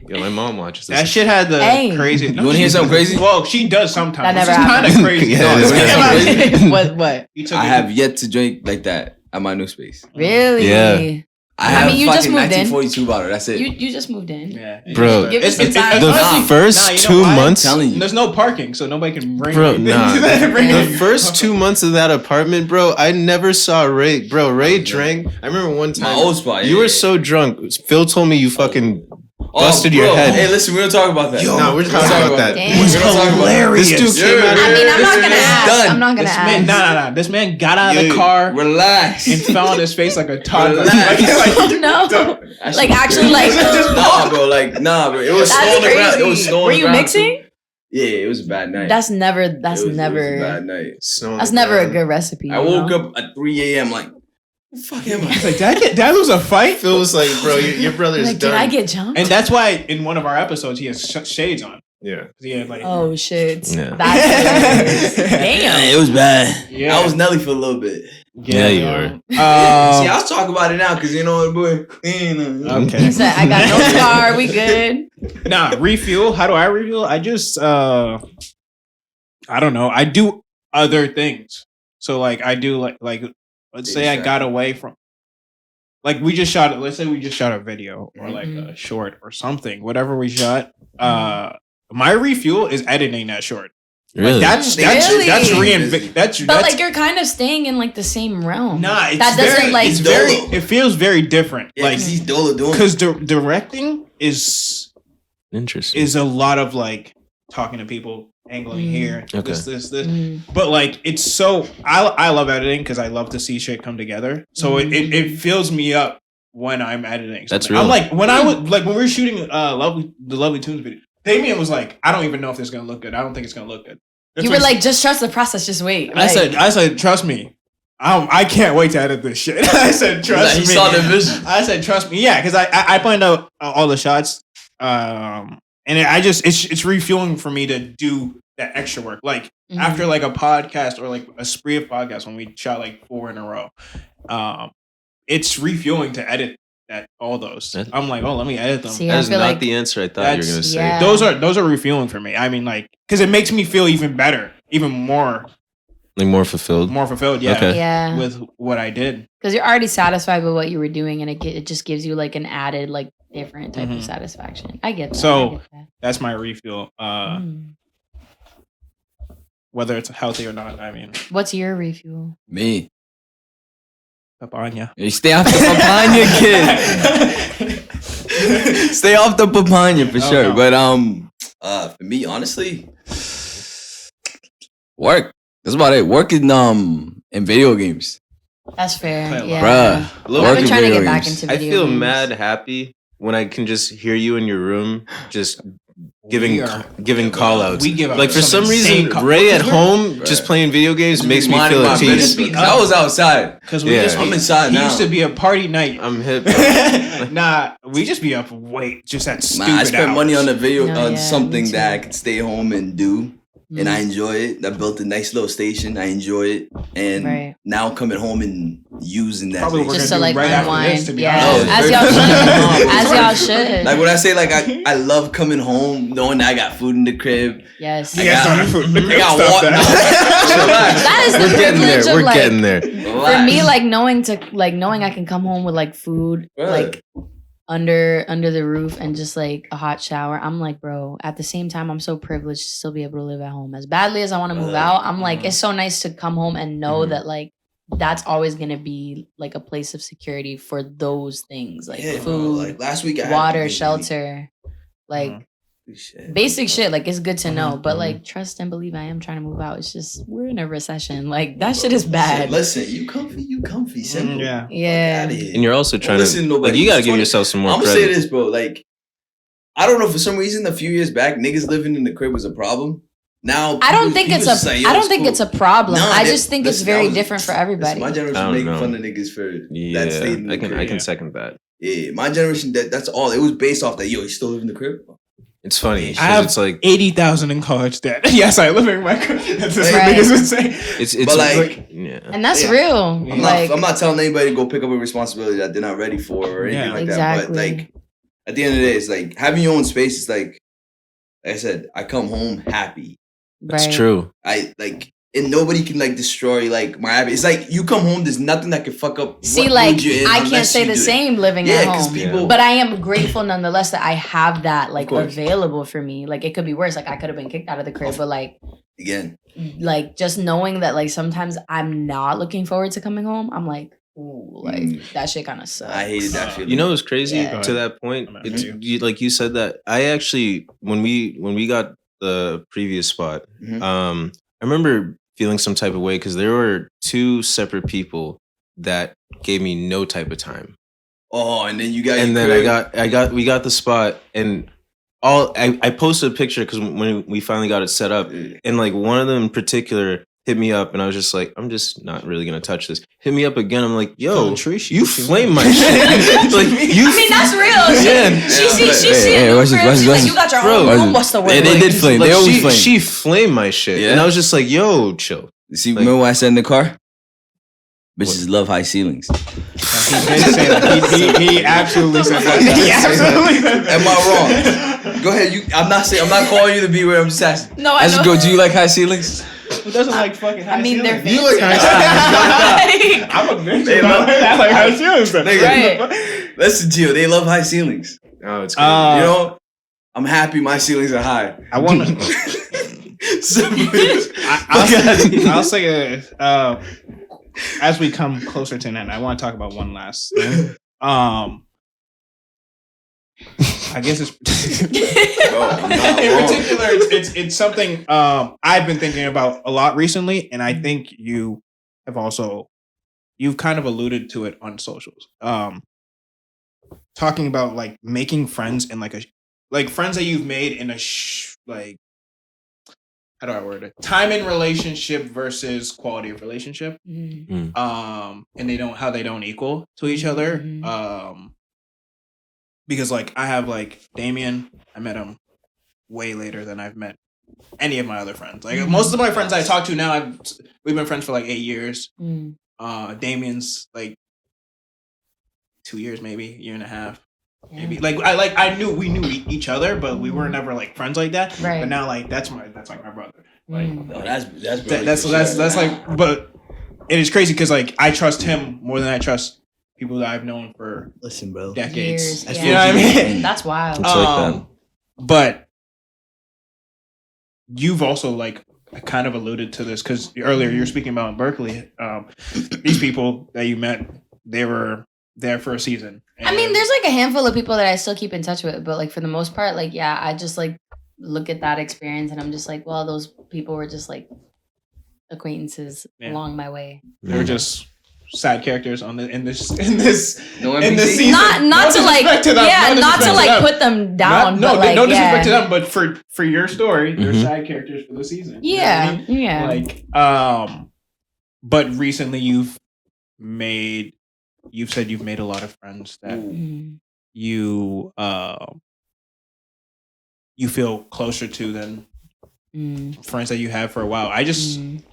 Yo, my mom watches this. that shit had the Hey. crazy. You wanna hear something crazy? Well, she does sometimes. That never It's kind of happened. crazy. Yeah, No, it is it's kinda kinda- What? You took I it- have yet to drink like that at my new space. Really? Yeah. I have mean, you fucking just moved in. 1942 bottle. That's it. You just moved in. Yeah. Bro, Give us some It's- time. the honestly- first Nah, you know 2 why? months, telling you. There's no parking, so nobody can bring. bro. anything. Nah, Bring the anything. first 2 months of that apartment, bro, I never saw Ray. Bro, Ray drank. I remember one time. My old spot. You yeah, were yeah. so drunk. Phil told me you fucking Oh, busted your bro. head. Hey, listen, we don't talk about that. Yo, no, we're talking about that. Damn. We don't talk about that. This dude came out. I mean, I'm not gonna This ask. done. I'm not gonna This man, ask. nah. This man got out of Yeah, the car Relax. and fell on his face like a toddler. Relax. Oh no! Like actually, like nah, bro. Like, nah, bro. It was snow that's on the ground. It was crazy. snow on Were the you ground, mixing? too. Yeah, it was a bad night. That's never. It was a bad night. That's never a good recipe. I woke up at 3 a.m. like, what the fuck am I? He's like, did I lose a fight? Phil was like, bro, your brother's Like, done. did I get jumped? And that's why in one of our episodes he has shades on. Yeah. He had like, Oh shit! Yeah. That's damn. It was bad. Yeah. I was Nelly for a little bit. Yeah, you were. See, I'll talk about it now because you know what, boy. Clean. He Okay. said, "I got no scar. We good." Nah, refuel. How do I refuel? I just I don't know. I do other things. So like I do like let's say I got away from like let's say we just shot a video or like a short or something, whatever we shot. My refuel is editing that short. Really? That's Really? that's But like you're kind of staying in like the same realm. nah, it's that doesn't very, like. it's very Dolo. it feels very different. Yeah, like 'cause he's Dolo doing it. because directing is Interesting. a lot of like talking to people, angling here, Okay. this. Mm. But like it's so I love editing because I love to see shit come together. So it fills me up when I'm editing. That's something. real. I'm like when we were shooting the Lovely Tunes video, Damien was like, I don't even know if this is gonna look good. I don't think it's gonna look good. That's You what were he- like, just trust the process. Just wait. I said, trust me. I can't wait to edit this shit. I said, trust He me. saw the vision. I said, trust me. Yeah, because I planned out all the shots. And it's refueling for me to do that extra work. Like after like a podcast or like a spree of podcasts when we shot like 4 in a row, it's refueling to edit all those. I'm like, oh, let me edit them. See, That I is feel not like the answer I thought you were That's- gonna say. yeah. Those are refueling for me. I mean, like, because it makes me feel even better. even more Like more fulfilled. Yeah, Okay. Yeah. with what I did. Because you're already satisfied with what you were doing, and it just gives you like an added, like different type of satisfaction. I get that. So that's my refuel. Mm. Whether it's healthy or not, I mean, What's your refuel? Me. papaya. You stay off the papaya, kid. Stay off the papaya for sure. no. But for me, honestly, work. That's about it. Work in video games. That's fair. Play a lot. Yeah. Bruh. I've I've work been in trying to video get back games. into I video feel games. mad happy when I can just hear you in your room just giving We are- giving call outs. We give out like for some insane reason call- Ray at Because home Right. just playing video games makes me Minding feel my at business. peace. peace. I was outside. Because we Yeah. just I'm inside he now. used to be a party night. I'm hip. Nah, we just be up late, just at stupid I spent money hours. on a video No, on yeah, something me that I too. could stay home and do. Mm. And I enjoy it. I built a nice little station. I enjoy it. And Right. now coming home and using that Probably we're station. Just gonna to do like right after unwind. this, to be Yeah. honest. As Oh, y'all very- should. As y'all should. Like when I say like I love coming home knowing that I got food in the crib. Yes. I You guys got- don't have food. I got Stop water. that. Relax. That is the We're getting privilege there. of We're like getting there. for me, like knowing I can come home with like food, Right. like under the roof and just like a hot shower. I'm like, bro, at the same time, I'm so privileged to still be able to live at home. As badly as I want to move out, I'm like, it's so nice to come home and know Mhm. that like that's always gonna be like a place of security for those things, like Yeah, bro, food, like last week I had water, to shelter, like Shit. basic shit. Like it's good to know, but mhm. like trust and believe I am trying to move out. It's just we're in a recession. Like that shit is bad. Listen, you comfy, simple. Yeah. Yeah. And you're also trying listen to to nobody. like you gotta It's give 20 yourself some more I'm gonna credit. say this, bro. Like, I don't know. For some reason, a few years back, niggas living in the crib was a problem. Now, I don't people- think people it's just like, yo, I don't think cool. it's a problem. Nah, I that- just think it's listen, very that was- different for Listen, everybody. my I generation don't making know. fun of niggas for Yeah, that stayed in the I can crib. second that. Yeah, my generation. That's all. It was based off that. Yo, you still live in the crib? It's funny. I 'cause have it's like 80,000 in college debt. Yes, I live in my crib. That's just what Right. niggas would say. it's But, like, yeah. And that's Yeah. real. I'm Like not telling anybody to go pick up a responsibility that they're not ready for or anything Yeah. like that. But Exactly. like at the end of the day, it's like having your own space is like I said, I come home happy. It's right. true. I like and nobody can like destroy like my habit. It's like you come home, there's nothing that can fuck up. See, what like mood you're in I can't unless say you the do it. same living Yeah, at because home. people. But I am grateful nonetheless that I have that like course. available for me. Like it could be worse. Like I could have been kicked out of the crib, but Again, like just knowing that like sometimes I'm not looking forward to coming home. I'm like, ooh, like that shit kind of sucks. I hated that feeling. You know what's crazy Yeah. to that point? I'm It's after like you said that I actually when we got the previous spot, Mhm. I remember feeling some type of way because there were two separate people that gave me no type of time. Oh, and then you got And your then crib. we got the spot and I posted a picture because when we finally got it set up and like one of them in particular hit me up and I was just like, I'm just not really gonna touch this. Hit me up again. I'm like, yo, you flame my shit. Like you I mean, that's real. Yeah. She Hey, see hey, a new watch this, crib. watch She's this, like, you got your bro. own Watch room. this. What's the word? Yeah, they did flame. They always flame. She flamed my shit. Yeah. And I was just like, yo, chill. See, like- remember what I said in the car? Bitches love high ceilings. He did say that. He absolutely said that. He absolutely said that. Am I wrong? Go ahead. I'm not calling you to be where I'm just asking. No, I I just know. go. Do you like high ceilings? Who doesn't like fucking high I mean, they're ceilings? You like high ceilings. I'm a bitch. They about love- it. I like high ceilings. then. Right. Listen, Gio. They love high ceilings. Oh, it's good. You know, I'm happy my ceilings are high. I want to. I'll say it. As we come closer to an end, I want to talk about one last thing. I guess it's I'm not in wrong. particular, it's something I've been thinking about a lot recently, and I think you have also you've kind of alluded to it on socials. Talking about like making friends in like friends that you've made in a like how do I word it? Time in relationship versus quality of relationship. Mhm. And how they don't equal to each other. Mhm. Because like I have like Damien, I met him way later than I've met any of my other friends. Like most of my friends I talk to now, we've been friends for like 8 years. Mm. Damien's like 2 years, maybe year and a half. Yeah. Maybe we knew each other, but we were never like friends like that. Right. But now like that's like my brother. Like No, that's that's like, but it is crazy because like I trust him more than I trust people that I've known for listen, bro. decades. Years. You know what I mean? That's wild. It's like that. But you've also like kind of alluded to this because earlier you were speaking about in Berkeley. These people that you met, they were there for a season. I mean, there's like a handful of people that I still keep in touch with, but like for the most part, like yeah, I just like look at that experience and I'm just like, well, those people were just like acquaintances along my way. They were just side characters in this No in this NPC? season. Not No to like disrespect to them. yeah, No not to disrespect like them. put them down. No, but like, no disrespect to yeah. them, but for your story, they're Mhm. side characters for the season. Yeah, You know what I mean? yeah. Like, but recently you've said you've made a lot of friends that Mm. you you feel closer to than Mm. friends that you had for a while. I just Mm.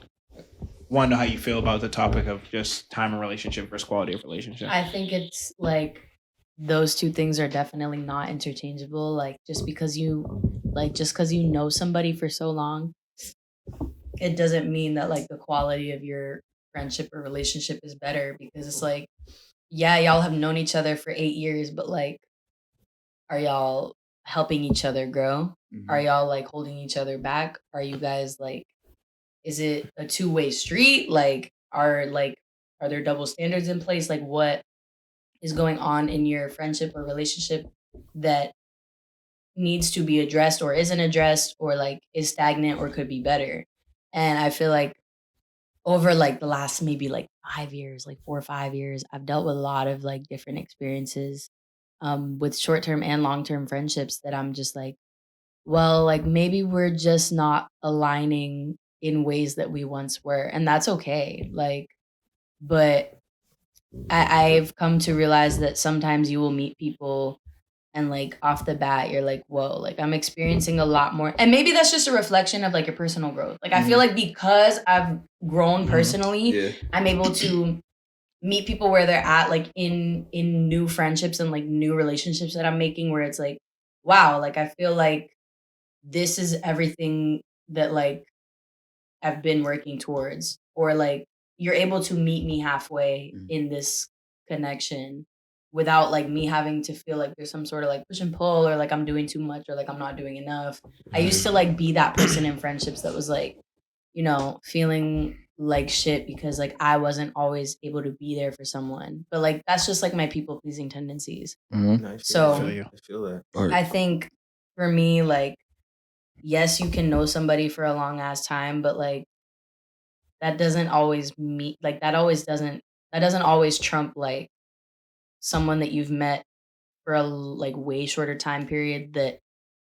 want to know how you feel about the topic of just time and relationship versus quality of relationship. I think it's like those two things are definitely not interchangeable. Like just because you know somebody for so long, it doesn't mean that like the quality of your friendship or relationship is better because it's like, yeah, y'all have known each other for 8 years, but like, are y'all helping each other grow? Are y'all like holding each other back? Are you guys like, is it a two-way street? Like, are there double standards in place? Like what is going on in your friendship or relationship that needs to be addressed or isn't addressed or like is stagnant or could be better? And I feel like over like the last maybe like 5 years, like 4 or 5 years, I've dealt with a lot of like different experiences with short-term and long-term friendships that I'm just like, well, like maybe we're just not aligning in ways that we once were. And that's okay. Like, but I've come to realize that sometimes you will meet people and like off the bat, you're like, whoa, like I'm experiencing a lot more. And maybe that's just a reflection of like your personal growth. Like I feel like because I've grown personally, I'm able to meet people where they're at, like in new friendships and like new relationships that I'm making where it's like, wow, like I feel like this is everything that like I've been working towards, or like you're able to meet me halfway in this connection without like me having to feel like there's some sort of like push and pull or like I'm doing too much or like I'm not doing enough. I used to like be that person in friendships that was like, you know, feeling like shit because like I wasn't always able to be there for someone. But like that's just like my people pleasing tendencies. So I feel that. Mm-hmm. I think for me, like, yes, you can know somebody for a long ass time, but like that doesn't always meet like that doesn't always trump like someone that you've met for a like way shorter time period that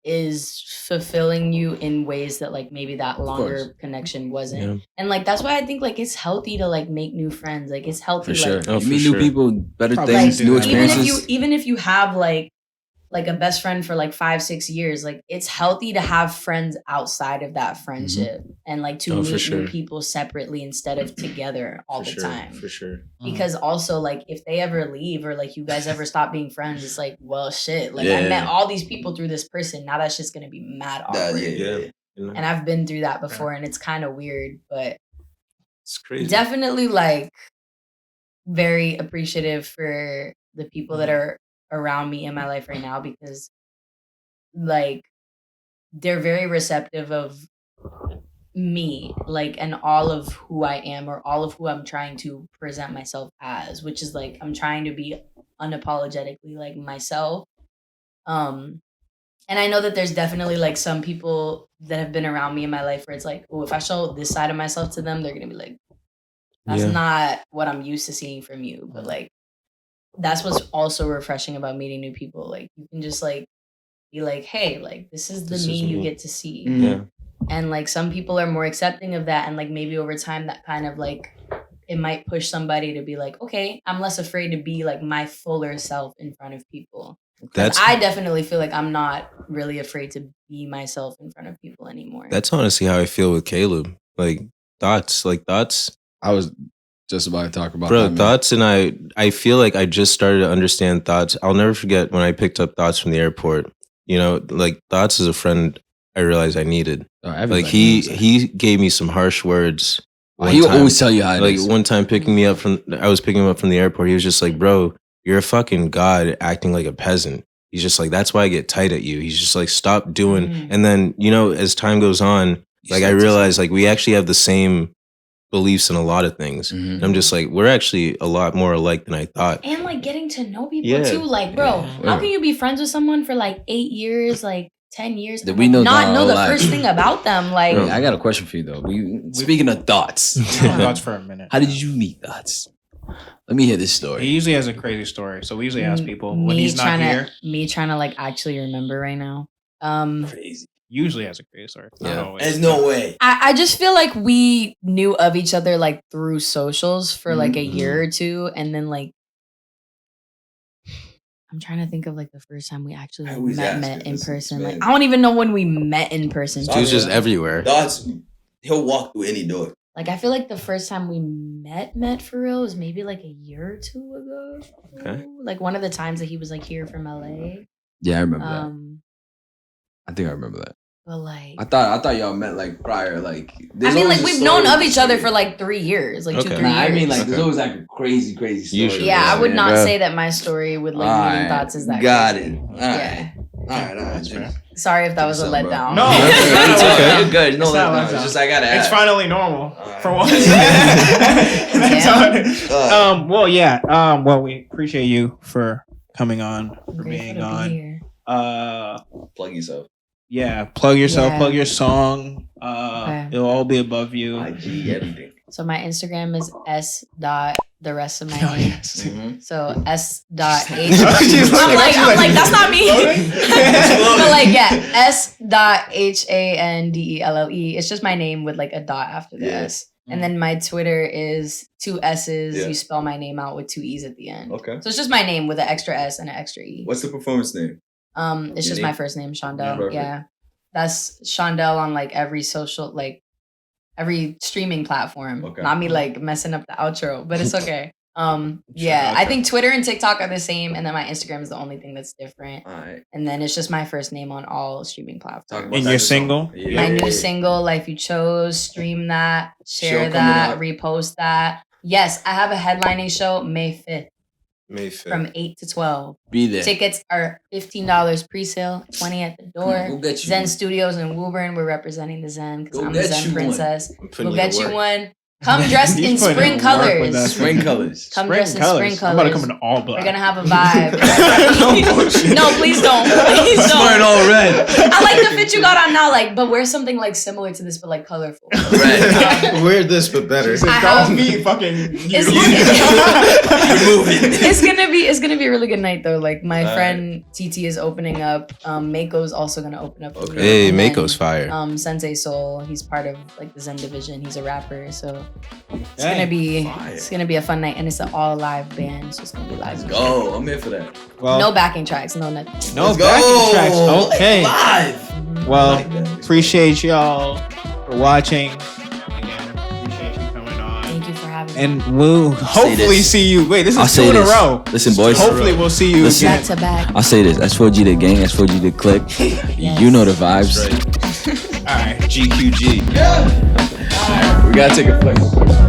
is fulfilling you in ways that like maybe that longer connection wasn't. Yeah. And like that's why I think like it's healthy to like make new friends. Like it's healthy For sure. like Oh, you for meet sure. new people, better Probably things, do new that. experiences. even if you have like a best friend for like 5-6 years, like it's healthy to have friends outside of that friendship and like to Oh, for meet sure. new people separately instead of together all For the sure. time. For sure. Because also like if they ever leave or like you guys ever stop being friends, it's like, well shit, like I Yeah. met all these people through this person, now that's just gonna be mad awkward. Yeah. You know? And I've been through that before and it's kind of weird, but It's crazy. definitely like very appreciative for the people that are around me in my life right now because like they're very receptive of me, like, and all of who I am or all of who I'm trying to present myself as, which is like I'm trying to be unapologetically like myself. And I know that there's definitely like some people that have been around me in my life where it's like, oh, if I show this side of myself to them, they're gonna be like, that's Yeah. not what I'm used to seeing from you. But like that's what's also refreshing about meeting new people. Like you can just like be like, hey, like this is the This me is you me. get to see. Yeah. And like some people are more accepting of that. And like maybe over time that kind of like it might push somebody to be like, okay, I'm less afraid to be like my fuller self in front of people. That's I definitely feel like I'm not really afraid to be myself in front of people anymore. that's honestly how I feel with Caleb. Like thoughts. I was just about to talk about Bro, that, man. thoughts, and I feel like I just started to understand thoughts. I'll never forget when I picked up thoughts from the airport. You know, like thoughts is a friend I realized I needed. Everybody Like knows that. he gave me some harsh words. He will always tell you how it Like is. one time I was picking him up from the airport. He was just like, bro, you're a fucking god acting like a peasant. He's just like, that's why I get tight at you. He's just like, stop doing. And then, you know, as time goes on, like I realized like we actually have the same beliefs in a lot of things. And I'm just like, we're actually a lot more alike than I thought. And like getting to know people Yeah. too. Like, bro, Yeah. how can you be friends with someone for like 8 years, like 10 years, That and we like, know not down know our the lives. first thing about them? Like, Wait, I got a question for you though. Speaking of thoughts, Thoughts for a minute. how did you meet Thoughts? Let me hear this He story. usually has a crazy story, so we usually ask people when he's not here. Me trying to like actually remember right now. Crazy. Usually has a crazy story. Not Yeah. always. There's no way. I just feel like we knew of each other like through socials for like a year or two, and then like I'm trying to think of like the first time we actually I like, always ask met in because, person. man. Like I don't even know when we met in person. He was just truly. everywhere. Thoughts. He'll walk through any door. Like I feel like the first time we met for real was maybe like a year or two ago. Okay. Like one of the times that he was like here from LA. Yeah, I remember that. I think I remember that. But like I thought y'all met like prior. Like I mean, like we've known of each other for like 3 years, like Okay. 2-3 years. Nah, I mean, like there's Okay. always like a crazy story. Usually, yeah, I would Yeah, not bro. say that my story with like All meeting right. thoughts is that. Got crazy. it. All Yeah. right. fair. Sorry if that was a What's up, bro? letdown. No. It's okay. You're good. No, It's not letdown. letdown. It's just I gotta It's ask. finally normal Alright. for once. That's Yeah. all. Well, yeah. Well, we appreciate you for coming on, I'm for grateful being to be on. here. Plug yourself. Yeah, plug yourself, Yeah. plug your song. Okay. It'll all be above you. IG, everything. So my Instagram is s. The rest of my Oh, name. yes. So s. H. She's I'm looking- like that's not me. Loading? But like yeah, s. Handelle. It's just my name with like a dot after the Yeah. S. And then my Twitter is 2 S's. Yeah. You spell my name out with 2 E's at the end. Okay. So it's just my name with an extra S and an extra E. What's the performance name? It's Your just name? my first name, Shandelle. Perfect. Yeah. That's Shandelle on like every social, like every streaming platform. Okay. Not me like messing up the outro, but it's okay. Sure, Yeah, okay. I think Twitter and TikTok are the same, and then my Instagram is the only thing that's different. All right. And then it's just my first name on all streaming Talk platforms. about And that your song. single? Yeah. My new single, Life You Chose, stream that, Show share coming that, up. repost that. Yes, I have a headlining show May 5th May 5th. from 8 to 12. Be there. Tickets are $15 pre-sale, $20 at the door. Go get you Zen one. Studios in Woburn. We're representing the Zen because Go I'm the get Zen you one. princess. I'm putting We'll you to get you work. one. Come dressed in He's putting spring in work with colors. that. Spring colors. Come dressed in spring I'm about to colors. come in all black. We're gonna have a vibe. No bullshit. No, please don't. Please Wearing don't. all red. I like the fit you got on now, like, but wear something like similar to this, but like colorful. Red. Wear this, but better. Said, I don't have- be fucking. It's, Remove it. it's gonna be a really good night though. Like my Alright. friend TT is opening up. Mako's also gonna open up. for me. Hey, And then, Mako's fire. Sensei Soul. He's part of like the Zen division. He's a rapper, so it's Dang. gonna be a fun night, and it's an all live band, so it's gonna be live. Let's go. I'm here for that. Well, No backing tracks, no nothing. no Let's backing go. tracks. Okay. Live. Well, I like that. appreciate y'all for watching. Again, appreciate you coming on. Thank you for having me. And we'll hopefully this. see you. Wait, this I'll is say 2 in a this. row. Listen, boys. Hopefully we'll see you Listen. again. Back to back. I'll say this. S4G the gang. S4G the click. Yes. You know the vibes. All right. GQG. We gotta take a flick.